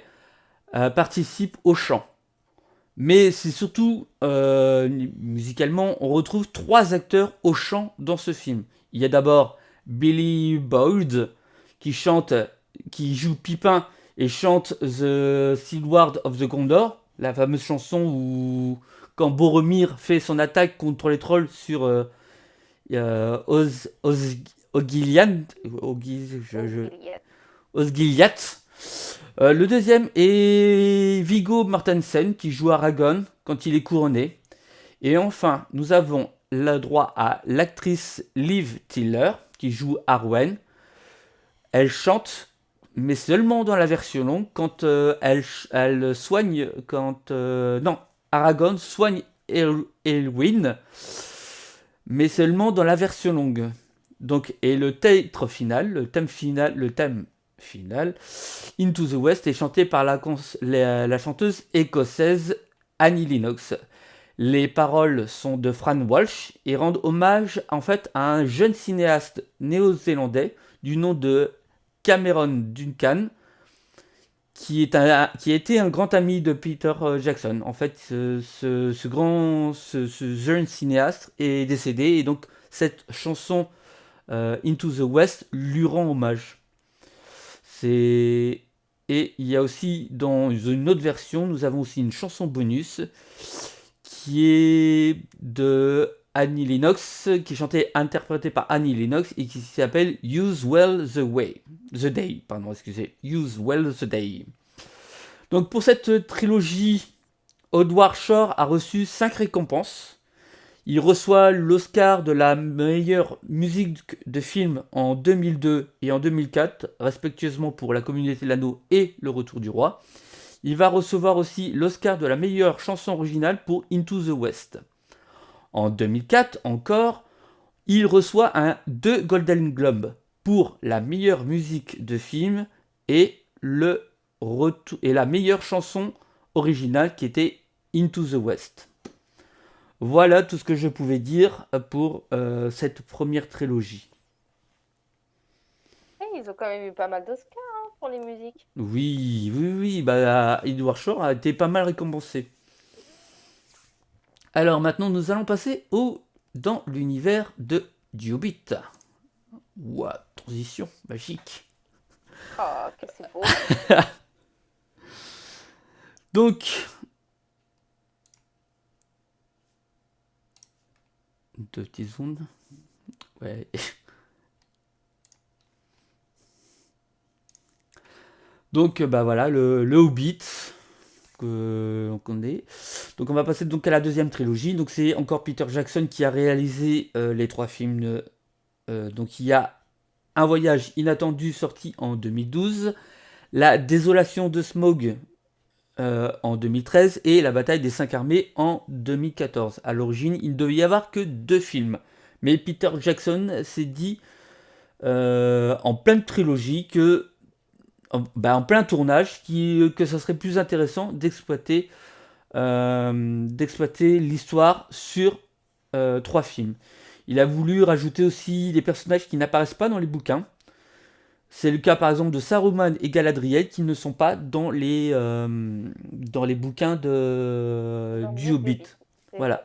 participent au chant. Mais c'est surtout, musicalement, on retrouve 3 acteurs au chant dans ce film. Il y a d'abord Billy Boyd qui joue Pipin et chante The Sword of the Gondor, la fameuse chanson où quand Boromir fait son attaque contre les trolls sur Osgiliath. Le deuxième est Viggo Mortensen qui joue Aragorn quand il est couronné. Et enfin, nous avons le droit à l'actrice Liv Tyler qui joue Arwen. Elle chante, mais seulement dans la version longue quand elle soigne, Aragorn soigne Elwyn, mais seulement dans la version longue. Donc, et le thème final, Into the West, est chanté par la chanteuse écossaise Annie Lennox. Les paroles sont de Fran Walsh et rendent hommage en fait à un jeune cinéaste néo-zélandais du nom de Cameron Duncan, qui a été un grand ami de Peter Jackson. En fait, ce jeune cinéaste est décédé et donc cette chanson Into the West lui rend hommage. Et il y a aussi, dans une autre version, nous avons aussi une chanson bonus qui est de Annie Lennox, qui est interprétée par Annie Lennox et qui s'appelle Use Well the Day. Use Well the Day. Donc pour cette trilogie, Howard Shore a reçu 5 récompenses. Il reçoit l'Oscar de la meilleure musique de film en 2002 et en 2004, respectueusement pour La Communauté de l'Anneau et Le Retour du Roi. Il va recevoir aussi l'Oscar de la meilleure chanson originale pour Into the West. En 2004 encore, il reçoit 2 Golden Globes pour la meilleure musique de film et la meilleure chanson originale qui était Into the West. Voilà tout ce que je pouvais dire pour cette première trilogie. Ils ont quand même eu pas mal d'Oscars pour les musiques. Oui, Edward Shore a été pas mal récompensé. Alors maintenant, nous allons passer dans l'univers du Hobbit. Ouah, transition magique. Oh, que c'est beau. Donc, 2 petites secondes. Ouais. Donc, voilà, le Hobbit. qu'on connaît. Donc on va passer donc à la deuxième trilogie. Donc c'est encore Peter Jackson qui a réalisé les 3 films. Donc il y a Un voyage inattendu sorti en 2012, La désolation de Smaug en 2013 et La bataille des 5 armées en 2014. À l'origine, il ne devait y avoir que 2 films. Mais Peter Jackson s'est dit en pleine trilogie en plein tournage que ça serait plus intéressant d'exploiter l'histoire sur 3 films. Il a voulu rajouter aussi des personnages qui n'apparaissent pas dans les bouquins. C'est le cas par exemple de Saruman et Galadriel qui ne sont pas dans les bouquins Dans du le Hobbit. c'est Voilà. vrai.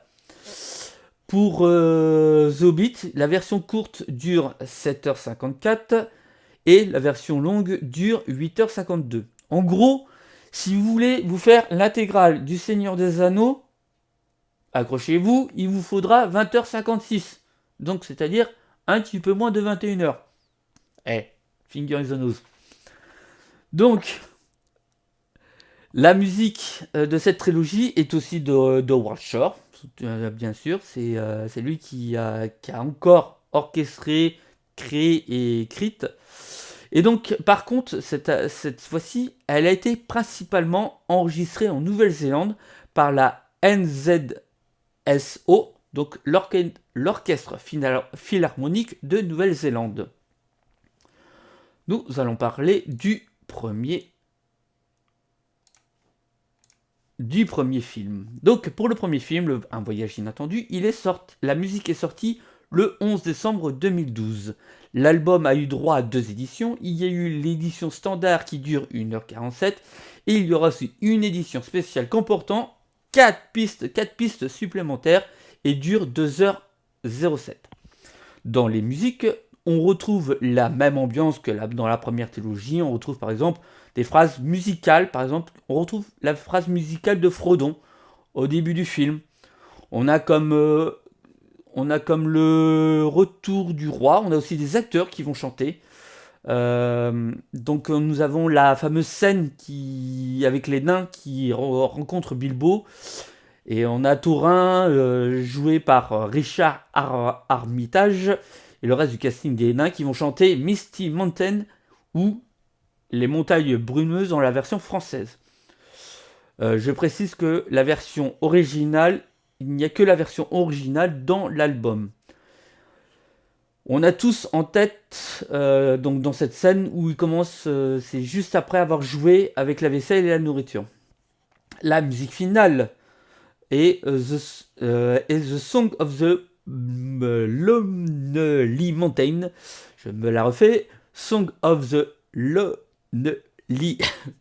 Pour The Hobbit, la version courte dure 7h54 et la version longue dure 8h52. En gros, si vous voulez vous faire l'intégrale du Seigneur des Anneaux, accrochez-vous, il vous faudra 20h56. Donc, c'est-à-dire un petit peu moins de 21h. Finger in the nose. Donc, la musique de cette trilogie est aussi de Howard Shore, bien sûr. C'est lui qui a encore orchestré, créé et écrite. Et donc, par contre, cette fois-ci, elle a été principalement enregistrée en Nouvelle-Zélande par la NZSO, donc l'Orchestre Philharmonique de Nouvelle-Zélande. Nous allons parler du premier film. Donc, pour le premier film, Un voyage inattendu, la musique est sortie le 11 décembre 2012. L'album a eu droit à 2 éditions. Il y a eu l'édition standard qui dure 1h47 et il y aura aussi une édition spéciale comportant 4 pistes supplémentaires et dure 2h07. Dans les musiques, on retrouve la même ambiance que dans la première trilogie. On retrouve par exemple des phrases musicales. Par exemple, on retrouve la phrase musicale de Frodon au début du film. On a comme le retour du roi. On a aussi des acteurs qui vont chanter. Donc nous avons la fameuse scène avec les nains qui rencontrent Bilbo. Et on a Thorin joué par Richard Armitage. Et le reste du casting des nains qui vont chanter Misty Mountain ou Les montagnes brumeuses dans la version française. Je précise que la version originale, il n'y a que la version originale dans l'album. On a tous en tête, donc dans cette scène où il commence, c'est juste après avoir joué avec la vaisselle et la nourriture. La musique finale est The Song of the Lonely Mountain. Je me la refais. Song of the Lonely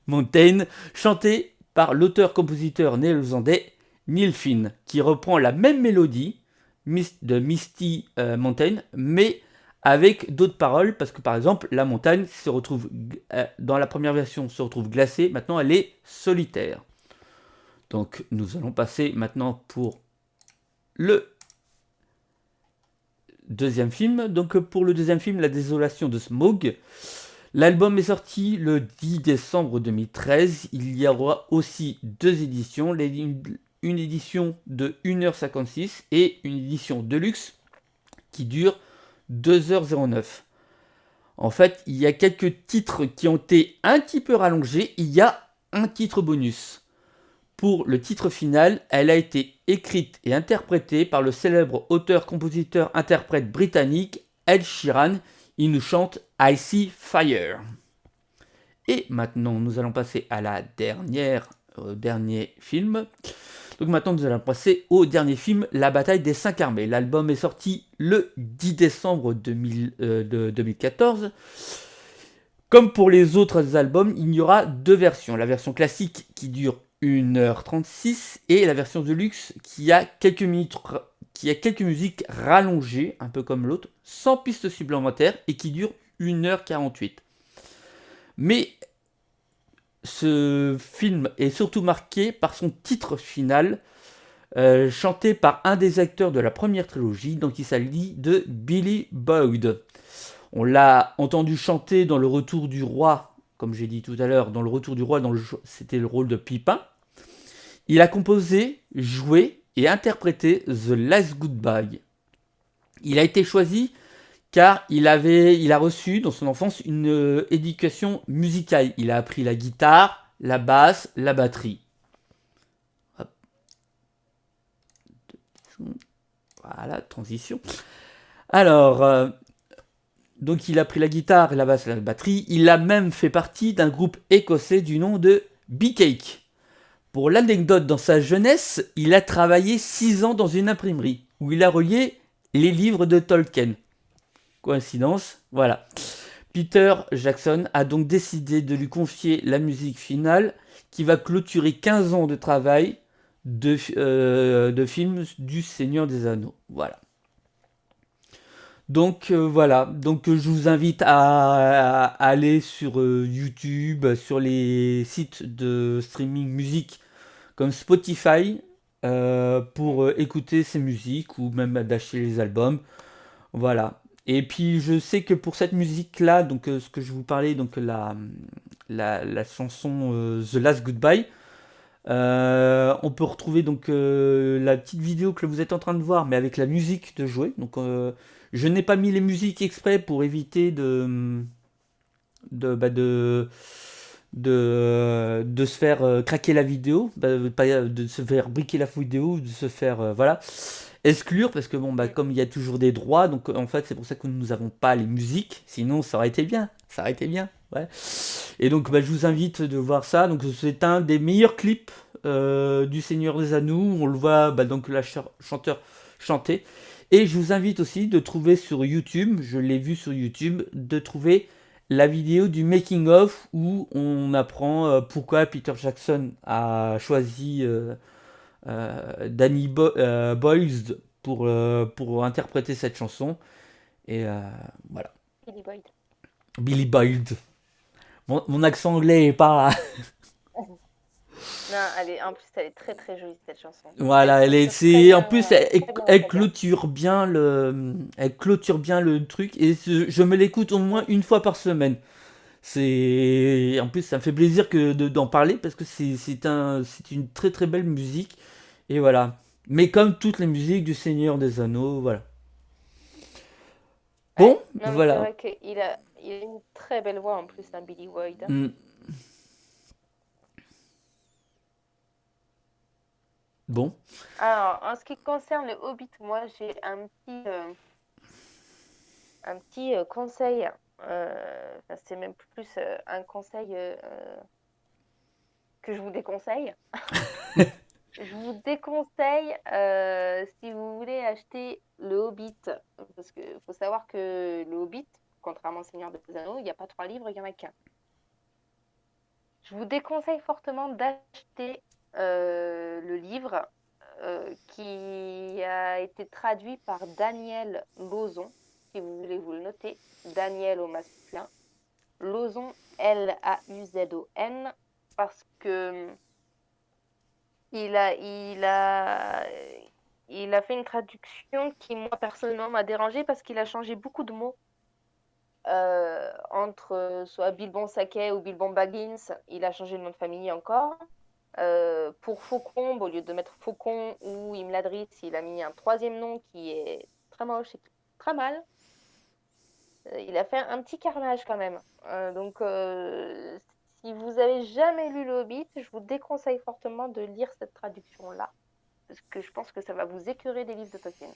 Mountain, chanté par l'auteur-compositeur néerlandais Neil Finn, qui reprend la même mélodie de Misty Mountain, mais avec d'autres paroles, parce que par exemple, la montagne se retrouve, dans la première version, se retrouve glacée, maintenant elle est solitaire. Donc nous allons passer maintenant pour le deuxième film. Donc pour le deuxième film, La désolation de Smaug. L'album est sorti le 10 décembre 2013. Il y aura aussi 2 éditions. Une édition de 1h56 et une édition deluxe qui dure 2h09. En fait, il y a quelques titres qui ont été un petit peu rallongés. Il y a un titre bonus. Pour le titre final, elle a été écrite et interprétée par le célèbre auteur-compositeur-interprète britannique Ed Sheeran. Il nous chante I See Fire. Et maintenant, nous allons passer à au dernier film. Donc maintenant, nous allons passer au dernier film, La bataille des 5 armées. L'album est sorti le 10 décembre 2014. Comme pour les autres albums, il y aura 2 versions. La version classique qui dure 1h36 et la version de luxe qui a quelques musiques rallongées, un peu comme l'autre, sans pistes supplémentaires et qui dure 1h48. Mais ce film est surtout marqué par son titre final, chanté par un des acteurs de la première trilogie, donc il s'agit de Billy Boyd. On l'a entendu chanter dans Le Retour du Roi, comme j'ai dit tout à l'heure, dans Le Retour du Roi, c'était le rôle de Pipin. Il a composé, joué et interprété The Last Goodbye. Il a été choisi car il a reçu dans son enfance une éducation musicale. Il a appris la guitare, la basse, la batterie. Hop. Voilà, transition. Alors, donc il a pris la guitare, la basse, la batterie. Il a même fait partie d'un groupe écossais du nom de Bee Cake. Pour l'anecdote, dans sa jeunesse, il a travaillé 6 ans dans une imprimerie où il a relié les livres de Tolkien. Coïncidence, voilà. Peter Jackson a donc décidé de lui confier la musique finale qui va clôturer 15 ans de travail de films du Seigneur des Anneaux. Voilà. Donc voilà, donc je vous invite à aller sur YouTube, sur les sites de streaming musique comme Spotify pour écouter ces musiques ou même d'acheter les albums. Voilà. Et puis je sais que pour cette musique-là, donc ce que je vous parlais, donc la chanson The Last Goodbye, on peut retrouver donc la petite vidéo que vous êtes en train de voir, mais avec la musique de jouer. Donc je n'ai pas mis les musiques exprès pour éviter de se faire craquer la vidéo, de se faire briquer la vidéo, de se faire voilà exclure parce que bon comme il y a toujours des droits, donc en fait c'est pour ça que nous n'avons pas les musiques, sinon ça aurait été bien, ouais. Et donc je vous invite de voir ça. Donc c'est un des meilleurs clips du Seigneur des Anneaux, on le voit donc la chanteur chanter. Et je vous invite aussi de trouver sur YouTube, je l'ai vu sur YouTube, de trouver la vidéo du making of où on apprend pourquoi Peter Jackson a choisi Danny Boyles pour interpréter cette chanson. Et voilà. Billy Boyd. Billy Boyd. Mon accent anglais est pas... Non, en plus, elle est très très jolie cette chanson. Voilà, en plus elle clôture bien elle clôture bien le truc et je me l'écoute au moins une fois par semaine. En plus ça me fait plaisir d'en parler parce que c'est une très très belle musique et voilà. Mais comme toutes les musiques du Seigneur des Anneaux, voilà. Bon, non, voilà. C'est vrai qu'il a une très belle voix en plus, un Billy Boyd. Bon. Alors, en ce qui concerne le Hobbit, moi j'ai un petit conseil. C'est même plus un conseil que je vous déconseille. Je vous déconseille si vous voulez acheter le Hobbit, parce qu'il faut savoir que le Hobbit, contrairement au Seigneur des Anneaux, il n'y a pas 3 livres, il n'y en a qu'un. Je vous déconseille fortement d'acheter le livre qui a été traduit par Daniel Lauzon, si vous voulez vous le noter, Daniel au masculin, Lauzon, Lauzon, parce que il a fait une traduction qui, moi, personnellement, m'a dérangée parce qu'il a changé beaucoup de mots. Entre soit Bilbon Saquet ou Bilbon Baggins, il a changé le nom de famille encore. Pour Faucon, au lieu de mettre Faucon ou Imladris, il a mis un 3e nom qui est très moche et très mal. Il a fait un petit carnage quand même. Donc, si vous avez jamais lu le Hobbit, je vous déconseille fortement de lire cette traduction-là, parce que je pense que ça va vous écœurer des livres de Tolkien.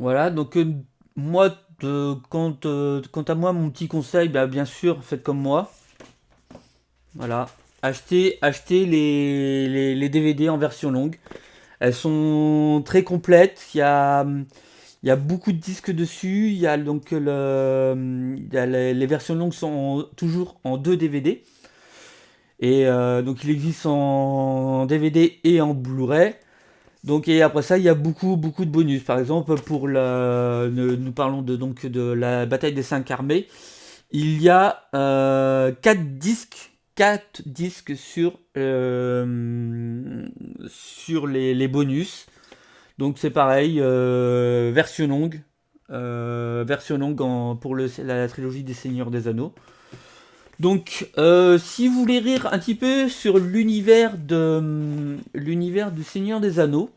Voilà, donc moi, quant à moi, mon petit conseil, bien sûr, faites comme moi. Voilà, achetez les DVD en version longue. Elles sont très complètes. Il y a beaucoup de disques dessus. Il y a donc les versions longues sont toujours en 2 DVD. Et donc il existe en DVD et en Blu-ray. Donc et après ça il y a beaucoup de bonus. Par exemple pour nous parlons de la bataille des 5 armées. Il y a 4 disques sur les bonus. Donc c'est pareil, version longue pour la trilogie des Seigneurs des Anneaux. Donc, si vous voulez rire un petit peu sur l'univers du Seigneur des Anneaux,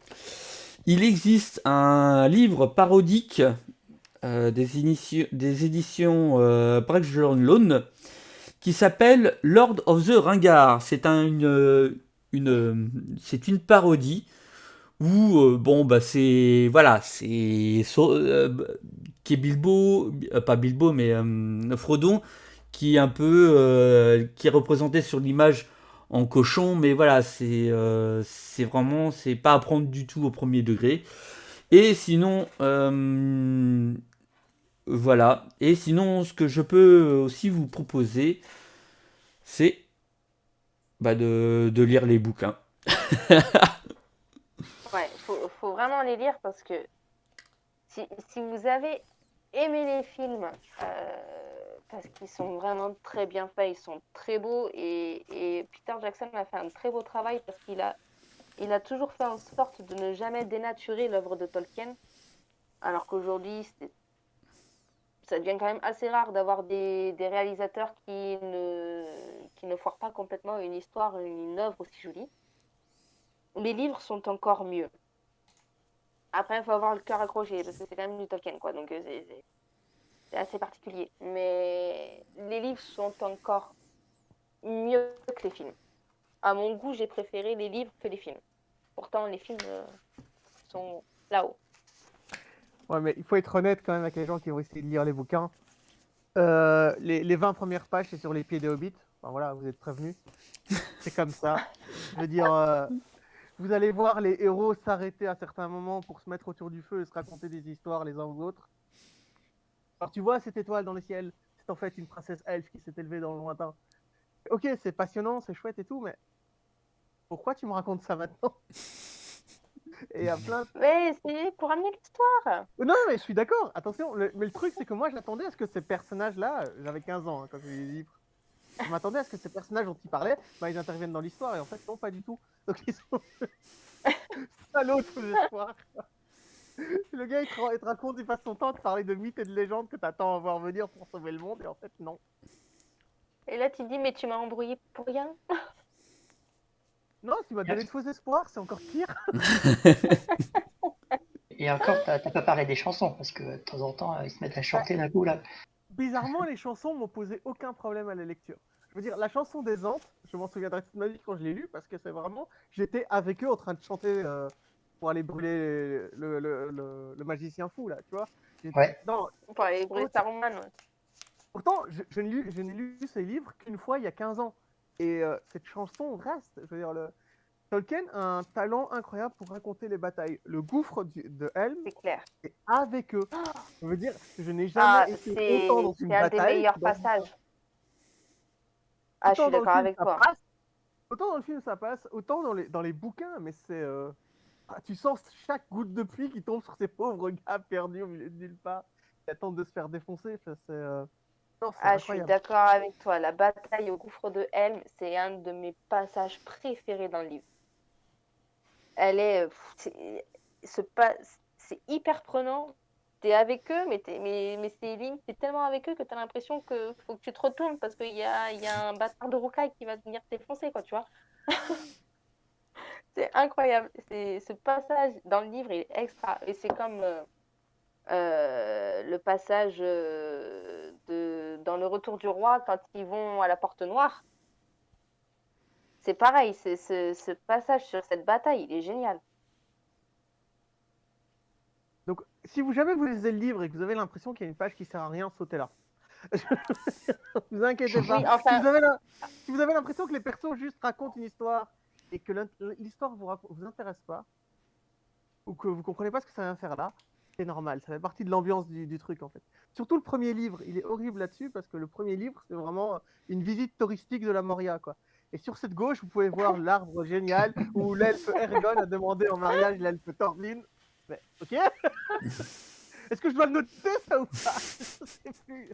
il existe un livre parodique des éditions Brajlon qui s'appelle Lord of the Ringard. C'est une parodie où bon bah c'est voilà qui est Bilbo, pas Bilbo mais Frodon qui est un peu qui est représenté sur l'image en cochon, mais voilà c'est vraiment c'est pas à prendre du tout au premier degré. Et sinon voilà, et sinon ce que je peux aussi vous proposer c'est bah, de lire les bouquins. Ouais, faut vraiment les lire parce que si vous avez aimé les films, parce qu'ils sont vraiment très bien faits, ils sont très beaux et Peter Jackson a fait un très beau travail parce il a toujours fait en sorte de ne jamais dénaturer l'œuvre de Tolkien, alors qu'aujourd'hui, ça devient quand même assez rare d'avoir des réalisateurs qui ne foirent pas complètement une histoire, une œuvre aussi jolie. Les livres sont encore mieux. Après, il faut avoir le cœur accroché parce que c'est quand même du Tolkien, quoi. Donc, c'est assez particulier. Mais les livres sont encore mieux que les films. À mon goût, j'ai préféré les livres que les films. Pourtant, les films sont là-haut. Ouais, mais il faut être honnête quand même avec les gens qui vont essayer de lire les bouquins. Les 20 premières pages, c'est sur les pieds des hobbits. Enfin, voilà, vous êtes prévenus. C'est comme ça. Je veux dire, vous allez voir les héros s'arrêter à certains moments pour se mettre autour du feu et se raconter des histoires les uns aux autres. Alors, tu vois cette étoile dans le ciel, c'est en fait une princesse elfe qui s'est élevée dans le lointain. Ok, c'est passionnant, c'est chouette et tout, mais pourquoi tu me racontes ça maintenant? Et il y a plein de... Mais c'est pour amener l'histoire. Non, mais je suis d'accord, attention, mais le truc c'est que moi j'attendais à ce que ces personnages-là, j'avais 15 ans hein, quand j'ai lu les livres, je m'attendais à ce que ces personnages dont ils parlaient, bah, ils interviennent dans l'histoire, et en fait non, pas du tout. Donc ils sont salauds tous les espoirs. Le gars il te raconte, il passe son temps à te parler de mythes et de légendes que t'attends à voir venir pour sauver le monde, et en fait non. Et là, tu dis, mais tu m'as embrouillé pour rien. Non, tu m'as donné de faux espoirs, c'est encore pire. Et encore, t'as pas parlé des chansons, parce que de temps en temps, ils se mettent à chanter d'un coup, là. Bizarrement, les chansons m'ont posé aucun problème à la lecture. Je veux dire, la chanson des Antes, je m'en souviendrai toute ma vie quand je l'ai lue, parce que c'est vraiment, j'étais avec eux en train de chanter pour aller brûler le magicien fou, là, tu vois. Ouais. Non, Pour aller brûler Saruman. Ouais. pourtant, je n'ai lu ces livres qu'une fois il y a 15 ans. Et cette chanson reste. Je veux dire, Tolkien a un talent incroyable pour raconter les batailles. Le gouffre de Helm C'est clair. est avec eux. Je veux dire, je n'ai Ah, jamais été autant dans une c'est un des bataille. meilleurs passages. Ah, je suis d'accord avec toi. Autant dans le film ça passe, autant dans les bouquins, mais c'est... tu sens chaque goutte de pluie qui tombe sur ces pauvres gars perdus au milieu de nulle part, qui attendent de se faire défoncer. Non, c'est Ah, je suis incroyable. d'accord avec toi. La bataille au gouffre de Helm, c'est un de mes passages préférés dans le livre. Elle est... C'est hyper prenant. T'es avec eux, mais t'es tellement avec eux que t'as l'impression que faut que tu te retournes parce qu'il y a un bâtard de rocaille qui va venir t'enfoncer, quoi, tu vois. C'est incroyable. Ce passage dans le livre est extra. Et c'est comme le passage dans Le Retour du Roi quand ils vont à la Porte Noire. C'est pareil. Ce passage sur cette bataille, il est génial. Donc, si jamais vous lisez le livre et que vous avez l'impression qu'il y a une page qui sert à rien, sautez-la. Vous inquiétez pas. Oui, enfin, Si vous avez l'impression que les persos juste racontent une histoire et que l'histoire vous intéresse pas, ou que vous comprenez pas ce que ça vient faire là, c'est normal. Ça fait partie de l'ambiance du truc en fait. Surtout le premier livre, il est horrible là-dessus parce que le premier livre, c'est vraiment une visite touristique de la Moria, quoi. Et sur cette gauche, vous pouvez voir l'arbre génial où l'elfe Ergon a demandé en mariage l'elfe Thorlin. Mais ok. Est-ce que je dois le noter ça ou pas? Je sais plus.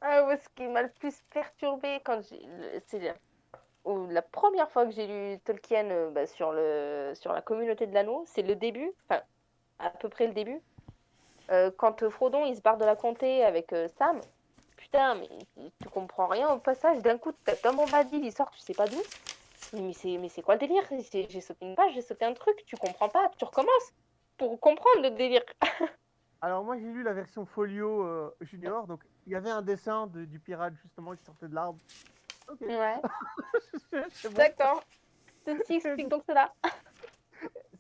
ce qui m'a le plus perturbé c'est la première fois que j'ai lu Tolkien sur la communauté de l'anneau, c'est le début, enfin à peu près le début, quand Frodon il se barre de la comté avec Sam. putain, mais tu comprends rien au passage. D'un coup, t'as Tom Bombadil, il sort, tu sais pas d'où. Mais c'est quoi le délire? J'ai sauté une page, j'ai sauté un truc, tu comprends pas, tu recommences pour comprendre le délire. Alors moi j'ai lu la version folio junior, donc il y avait un dessin du pirate justement qui sortait de l'arbre. Ok. Ouais, C'est bon. d'accord. Ceci explique donc cela.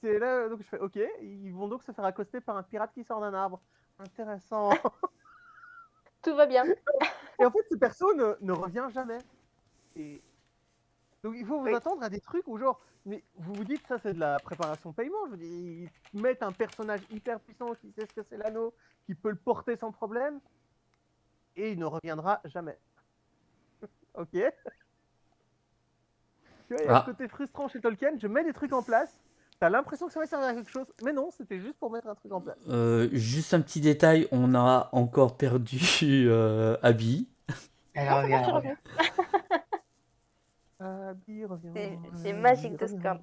C'est là donc je fais ok, ils vont donc se faire accoster par un pirate qui sort d'un arbre. Intéressant. Tout va bien. Et en fait ce perso ne revient jamais. Et donc il faut vous Oui. attendre à des trucs où genre, mais vous vous dites ça c'est de la préparation paiement, je veux dire, ils mettent un personnage hyper puissant qui sait ce que c'est l'anneau, qui peut le porter sans problème, et il ne reviendra jamais. Ok. Tu vois, il y a Ah. ce côté frustrant chez Tolkien, je mets des trucs en place, t'as l'impression que ça va servir à quelque chose, mais non, c'était juste pour mettre un truc en place. Juste un petit détail, on a encore perdu Abby. Elle Non, c'est revient, bon, elle je revient. reviens. Abby revient. C'est Abby magique de revient. Scorn.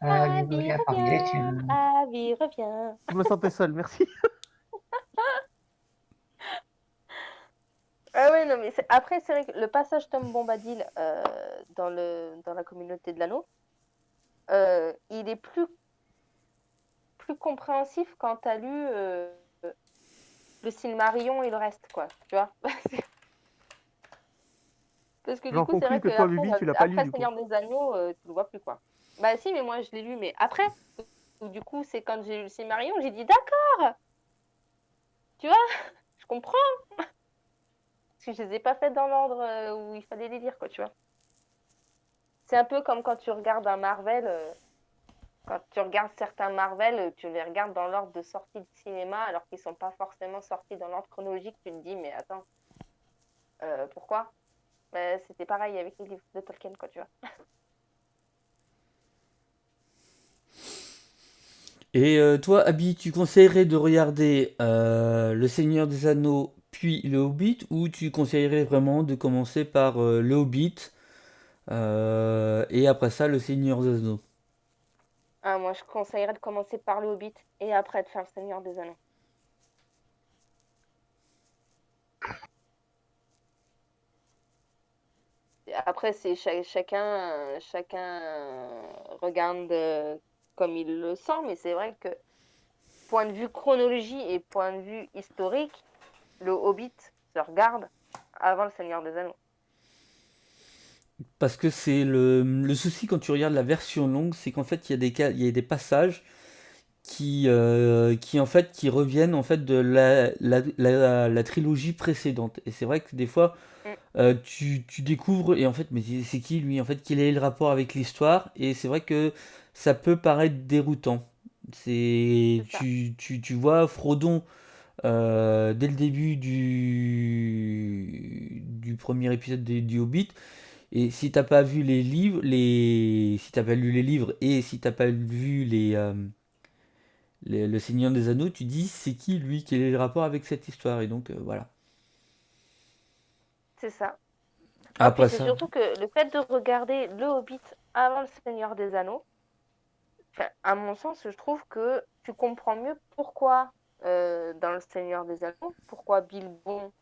Abby revient parmi les tunes. Abby revient. Je me sentais seul, merci. Ah ouais, non, mais après, c'est vrai que le passage Tom Bombadil dans la communauté de l'anneau, il est plus compréhensif quand t'as lu le Silmarillion et le reste, quoi. Tu vois? Parce que du J'en coup, c'est vrai conclus que toi, Bibi, tu l'as pas lu, après du coup. Seigneur des Anneaux, tu le vois plus, quoi. Bah si, mais moi, je l'ai lu, mais après, du coup, c'est quand j'ai lu le Silmarillion, j'ai dit d'accord! Tu vois? Je comprends! Parce que je les ai pas faites dans l'ordre où il fallait les lire, quoi, tu vois. C'est un peu comme quand tu regardes un Marvel, quand tu regardes certains Marvel, tu les regardes dans l'ordre de sortie de cinéma, alors qu'ils sont pas forcément sortis dans l'ordre chronologique, tu te dis, mais attends, pourquoi? Bah, c'était pareil avec les livres de Tolkien, quoi, tu vois. Et toi, Abby, tu conseillerais de regarder Le Seigneur des Anneaux puis Le Hobbit, ou tu conseillerais vraiment de commencer par Le Hobbit et après ça Le Seigneur des Anneaux? Ah, moi, je conseillerais de commencer par le Hobbit et après de faire le Seigneur des Anneaux. Et après, c'est chacun regarde comme il le sent, mais c'est vrai que point de vue chronologie et point de vue historique, le Hobbit se regarde avant le Seigneur des Anneaux. Parce que c'est le souci quand tu regardes la version longue, c'est qu'en fait il y a des passages qui en fait qui reviennent en fait de la trilogie précédente. Et c'est vrai que des fois Mm. tu découvres et en fait mais c'est qui lui en fait, quel est le rapport avec l'histoire, et c'est vrai que ça peut paraître déroutant. C'est C'est ça. tu vois Frodon dès le début du premier épisode du Hobbit, et si t'as pas vu les livres, si t'as pas lu les livres et si t'as pas vu le Seigneur des Anneaux, tu dis c'est qui lui, quel est le rapport avec cette histoire, et donc voilà. C'est ça. Ah, puis Après c'est ça, surtout que le fait de regarder le Hobbit avant le Seigneur des Anneaux, enfin, à mon sens, je trouve que tu comprends mieux pourquoi, dans le Seigneur des Anneaux, pourquoi Bilbon,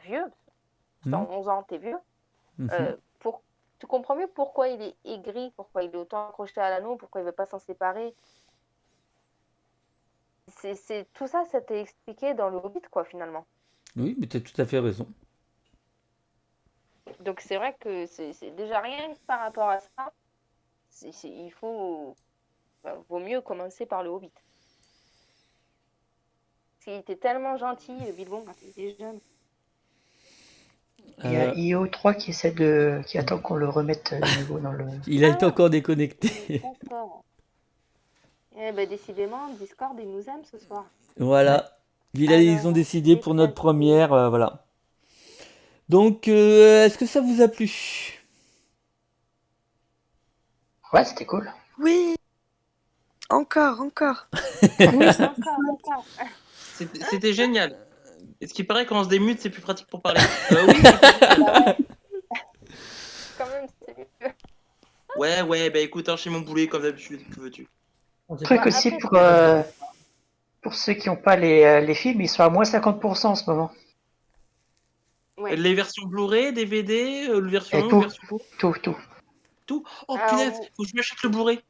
vieux, hmm, 111 ans, t'es vieux, mhm. tu comprends mieux pourquoi il est aigri, pourquoi il est autant accroché à l'anneau, pourquoi il veut pas s'en séparer. Tout ça, ça t'est expliqué dans le Hobbit, quoi, finalement. Oui, mais t'as tout à fait raison. Donc c'est vrai que c'est déjà rien que par rapport à ça, il faut, vaut mieux commencer par le Hobbit. Parce qu'il était tellement gentil, Bilbon, quand il était jeune. Il y a Euh, IO3 qui attend qu'on le remette de nouveau dans le. il a été Ah, encore déconnecté. d'accord. Eh ben, décidément, Discord, il nous aime ce soir. Ouais. Voilà. Ils ont Alors, décidé pour notre première, voilà. Donc, est-ce que ça vous a plu? Ouais, c'était cool. Oui, encore. oui, encore. C'était génial. Et ce qui paraît, quand on se démute, c'est plus pratique pour parler. Oui, c'était génial. Bah ouais. Quand même, c'est mieux. Ouais, bah écoute, chez mon boulet, comme d'habitude, que veux-tu? On sait Truc pas. aussi Après, pour ceux qui n'ont pas les films, ils sont à moins 50% en ce moment. Ouais. Les versions Blu-ray, DVD, le version Et 1, tout. version quoi Tout. Oh Alors, punaise, vous- faut que je m'achète le Blu-ray.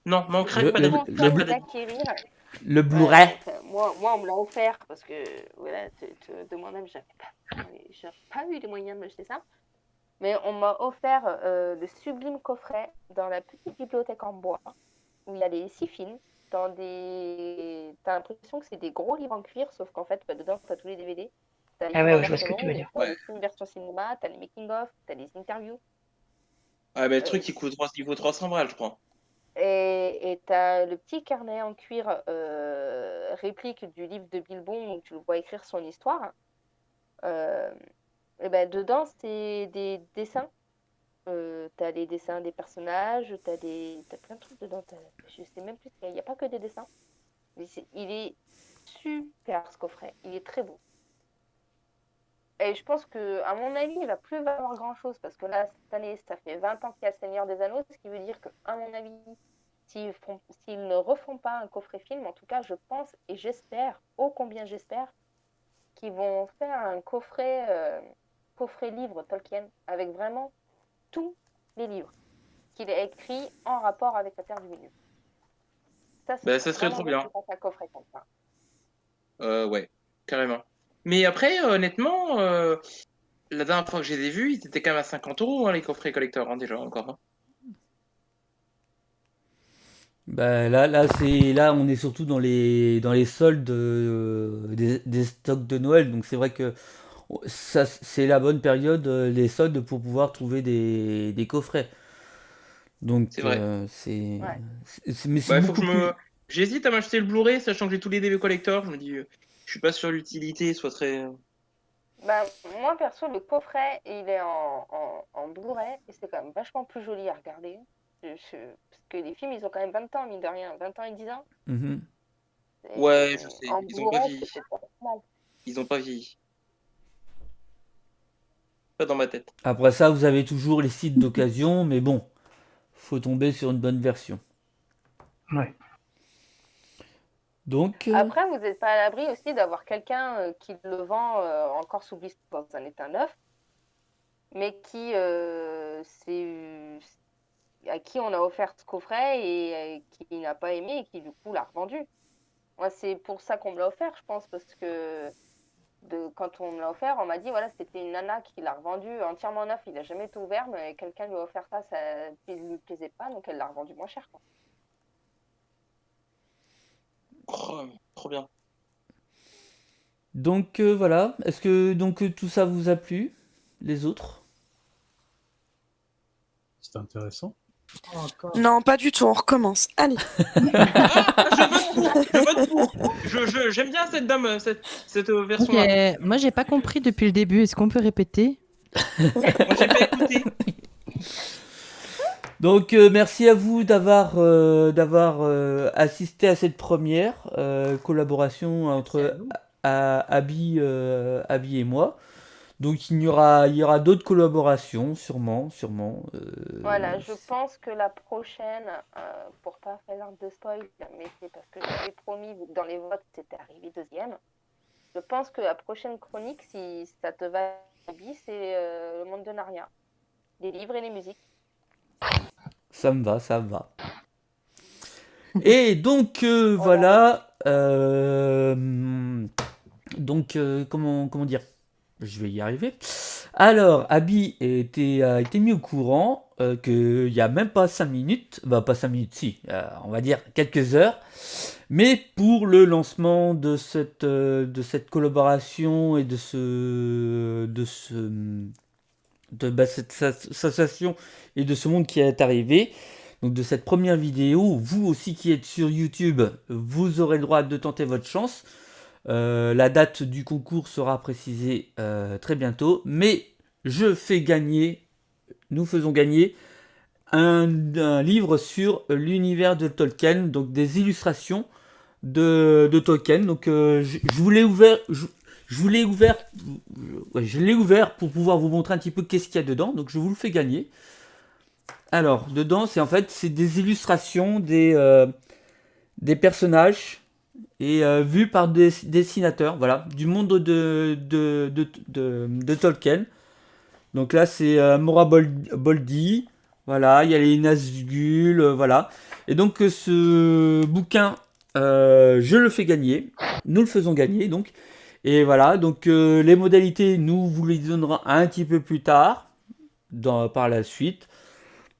Non, mais on je craque vous madame. conseille le- d'acquérir. Le Blu-ray. Enfin, moi, on me l'a offert parce que voilà, de moi-même, j'avais pas eu les moyens de m'acheter ça. Mais on m'a offert le sublime coffret dans la petite bibliothèque en bois où il y a les 6 films. T'as l'impression que c'est des gros livres en cuir, sauf qu'en fait, dedans, t'as tous les DVD. T'as les Ah films ouais, en je vois ce version que tu veux longue, dire. t'as Ouais. les films version cinéma, t'as les making-of, t'as les interviews. Ah, mais le Euh, truc, il vaut 300 balles, je crois. Et t'as le petit carnet en cuir réplique du livre de Bilbon où tu le vois écrire son histoire. Et ben dedans, c'est des dessins. T'as les dessins des personnages, t'as plein de trucs dedans. Je sais même plus, il n'y a pas que des dessins. Mais il est super ce coffret, il est très beau. Et je pense que, à mon avis, il va plus valoir grand-chose parce que là, cette année, ça fait 20 ans qu'il y a le Seigneur des Anneaux, ce qui veut dire que, à mon avis, s'ils ne refont pas un coffret film, en tout cas, je pense et j'espère, ô combien j'espère, qu'ils vont faire un coffret livre Tolkien avec vraiment tous les livres qu'il a écrits en rapport avec la Terre du Milieu. Ça Bah, serait ça serait vraiment trop bien bien. qu'ils fassent un coffret comme ça. Ouais, carrément. Mais après, honnêtement, la dernière fois que je les ai vus, ils étaient quand même à 50 € hein, les coffrets collector, hein, déjà, encore. Hein. Bah, là, on est surtout dans les soldes des stocks de Noël. Donc c'est vrai que ça, c'est la bonne période, les soldes, pour pouvoir trouver des coffrets. Donc C'est vrai. Ouais. mais c'est Bah, il faut que beaucoup plus. J'hésite à m'acheter le Blu-ray, sachant que j'ai tous les DV collector. Je me dis, je suis pas sûr l'utilité soit très. Bah, moi, perso, le coffret, il est en Blu-ray et c'est quand même vachement plus joli à regarder. Parce que les films, ils ont quand même 20 ans, mine de rien. 20 ans et 10 ans. Mhm. Ouais, je Et sais. en Ils ont pas Blu-ray, vieilli. c'est pas mal. Ils ont pas vieilli. Pas dans ma tête. Après ça, vous avez toujours les sites d'occasion, mais bon, faut tomber sur une bonne version. Ouais. Donc, Après, vous n'êtes pas à l'abri aussi d'avoir quelqu'un qui le vend encore sous blister dans un état neuf, mais à qui on a offert ce coffret et qui n'a pas aimé et qui du coup l'a revendu. Moi, c'est pour ça qu'on me l'a offert, je pense, parce que quand on me l'a offert, on m'a dit voilà, c'était une nana qui l'a revendu entièrement neuf, il n'a jamais été ouvert, mais quelqu'un lui a offert ça ne lui plaisait pas, donc elle l'a revendu moins cher, quoi. Oh, trop bien. donc voilà. Est-ce que tout ça vous a plu, les autres? C'est intéressant. Encore. Non, pas du tout, on recommence. Allez. Je vote pour. J'aime bien cette dame, cette version-là. Moi, j'ai pas compris depuis le début. Est-ce qu'on peut répéter? Moi, j'ai pas écouté. Donc merci à vous d'avoir assisté à cette première collaboration entre Abby et moi. Donc il y aura d'autres collaborations, sûrement. Voilà, je pense que la prochaine, pour pas faire de spoil, mais c'est parce que j'avais promis dans les votes, c'était arrivé deuxième. Je pense que la prochaine chronique, si ça te va, Abby, c'est le monde de Narnia. Les livres et les musiques. Ça me va. Et donc voilà. Comment dire? Je vais y arriver. Alors, Abby a été mis au courant qu'il n'y a même pas 5 minutes, bah pas 5 minutes, si, on va dire quelques heures, mais pour le lancement de cette collaboration et cette association et de ce monde qui est arrivé, donc de cette première vidéo, vous aussi qui êtes sur YouTube, vous aurez le droit de tenter votre chance. La date du concours sera précisée très bientôt, mais nous faisons gagner un livre sur l'univers de Tolkien, donc des illustrations de Tolkien. Donc je l'ai ouvert pour pouvoir vous montrer un petit peu qu'est-ce qu'il y a dedans, donc je vous le fais gagner. Alors, dedans, c'est des illustrations des personnages et vu par des dessinateurs, voilà, du monde de Tolkien. Donc là, c'est Maura Boldy, voilà, il y a les Nazgûl, voilà. Et donc ce bouquin, je le fais gagner, nous le faisons gagner, donc. Et voilà, donc les modalités, nous vous les donnerons un petit peu plus tard, par la suite,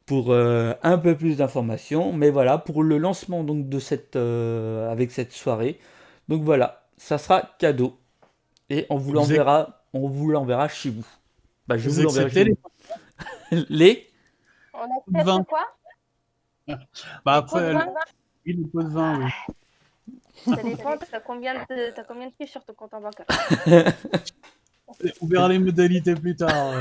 pour un peu plus d'informations. Mais voilà, pour le lancement donc de avec cette soirée. Donc voilà, ça sera cadeau. Et on vous l'enverra chez vous. Bah, je vous Vous l'enverrai acceptez chez vous. Les On de vin? accepte quoi? Bah Les pots de après, vin? oui, le pot de vin, oui. Ça dépend, t'as combien de pieds sur ton compte en banque? On verra les modalités plus tard.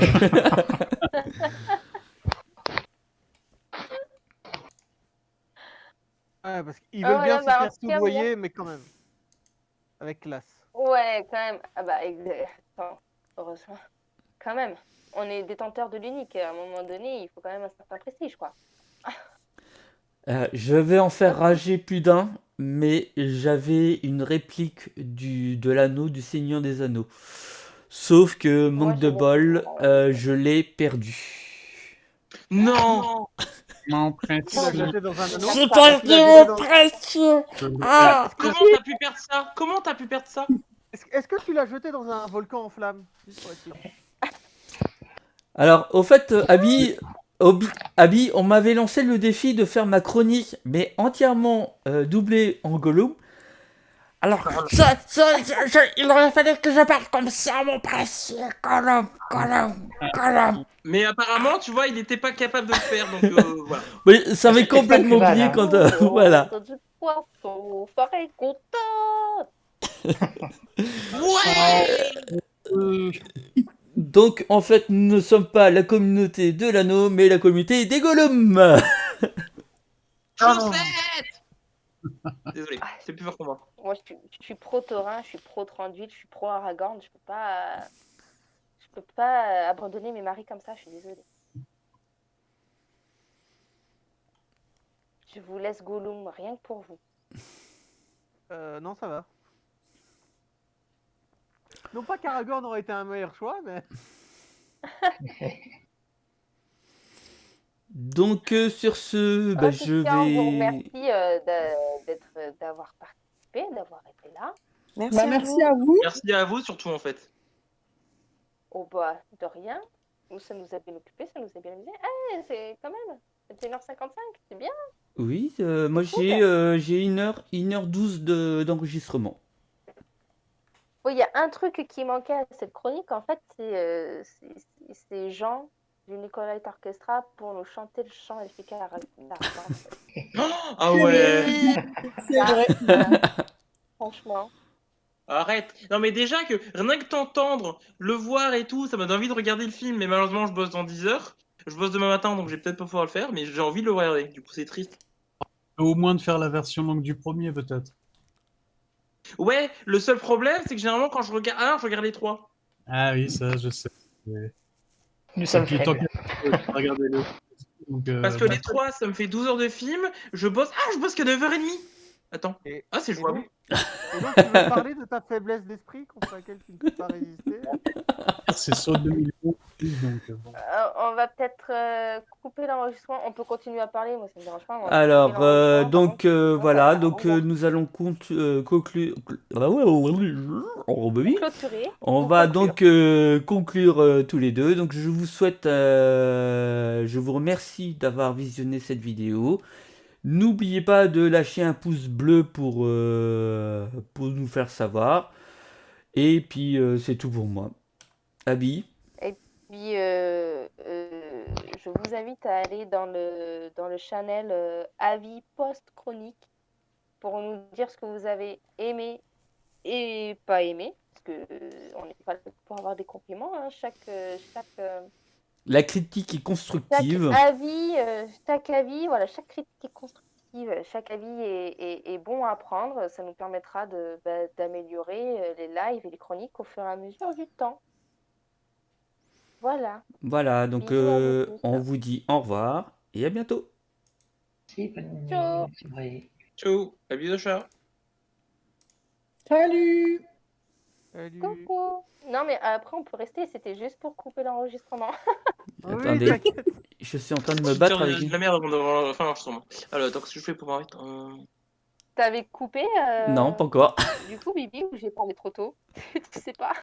Ouais, parce qu'ils Ah veulent bien voilà, se bah en faire tout cas, moi, soudoyer, mais quand même. Avec classe. ouais, quand même. Ah bah, attends, heureusement. Quand même, on est détenteur de l'unique. À un moment donné, il faut quand même un certain prestige, quoi. Je vais en faire rager plus d'un, mais j'avais une réplique de l'anneau du Seigneur des Anneaux. Sauf que, Moi, manque de j'en ai bol, pas. je l'ai perdu. Non! Mon Tu l'as précieux. jeté dans un anneau. J'ai perdu Tu l'as jeté mon dans... précieux. Ah. Comment t'as pu perdre ça? Comment t'as pu perdre ça? Est-ce que tu l'as jeté dans un volcan en flammes? Juste pour être sûr. Alors, au fait, Abby, on m'avait lancé le défi de faire ma chronique, mais entièrement doublée en Gollum. Alors, il aurait fallu que je parle comme ça, mon précieux. Gollum. Mais apparemment, tu vois, il n'était pas capable de le faire, donc voilà. Oui, ça m'avait C'est peut-être pas complètement plus mal, oublié hein. quand... voilà. Du poisson, soirée contente. Ouais! Donc, en fait, nous ne sommes pas la communauté de l'anneau, mais la communauté des Gollum. Chaussettes! Désolé, c'est plus fort que moi. Moi, je suis pro Thorin, je suis pro Thranduil, je suis pro Aragorn. Je peux pas abandonner mes maris comme ça. Je suis désolée. Je vous laisse Gollum, rien que pour vous. Non, ça va. Non pas qu'Aragorn aurait été un meilleur choix, mais... Donc, sur ce, En bah, tout je cas, on vous vais... remercie d'avoir participé, d'avoir été là. Merci à merci vous. à vous. Merci à vous, surtout, en fait. Oh bah, de rien. Nous, ça nous a bien occupé, ça nous a bien amusé. Eh, c'est quand même. C'était 1h55, c'est bien. Oui, moi j'ai 1h12 d'enregistrement. Oui, il y a un truc qui manquait à cette chronique, en fait, c'est Jean du Nicolite Orchestra pour nous chanter le chant efficace à Aragorn. Ah ouais! C'est vrai. Franchement. Arrête! Non, mais déjà que rien que t'entendre, le voir et tout, ça m'a donné envie de regarder le film, mais malheureusement, je bosse dans 10 heures. Je bosse demain matin, donc je vais peut-être pas pouvoir le faire, mais j'ai envie de le regarder. Du coup, c'est triste. Au moins de faire la version longue du premier, peut-être. Ouais, le seul problème, c'est que généralement, quand je regarde. Ah, je regarde les trois. Ah oui, ça, je sais. Mais... Nous sommes Et puis, tant faibles. qu'à regarder les... Donc, Parce que bah, les trois, ça me fait 12 heures de film. Je bosse. Ah, je bosse qu'à 9h30! Attends. Ah, c'est jouable. Et donc, tu veux parler de ta faiblesse d'esprit contre laquelle tu ne peux pas résister? c'est sur 2011, donc bon. On va peut-être couper l'enregistrement. On peut continuer à parler, moi ça me dérange pas. Alors, donc voilà, donc nous allons conclure. Clôturer. On va donc conclure tous les deux. Donc je vous souhaite, je vous remercie d'avoir visionné cette vidéo. N'oubliez pas de lâcher un pouce bleu pour nous faire savoir. Et puis c'est tout pour moi. Abby. Et puis je vous invite à aller dans le channel Avis Post-Chronique pour nous dire ce que vous avez aimé et pas aimé. Parce que on n'est pas là pour avoir des compliments. Hein. La critique est constructive. Chaque avis, voilà, chaque critique est constructive. Chaque avis est bon à prendre. Ça nous permettra d'améliorer les lives et les chroniques au fur et à mesure du temps. Voilà. Voilà, donc Bisous à vous tous. on vous dit au revoir et à bientôt. Si, bonne Ciao. soirée. Ciao. À bisous, chat. Salut. Salut. Coucou. Non, mais après, on peut rester. C'était juste pour couper l'enregistrement. Oui, Attendez, t'inquiète. je suis en train de me battre avec J'ai de une... la merde avant d'avoir la fin d'enregistrement. Alors, attends, qu'est-ce que je fais pour m'arrêter T'avais coupé Non, pas encore. du coup, Bibi, ou j'ai parlé trop tôt? Tu sais pas?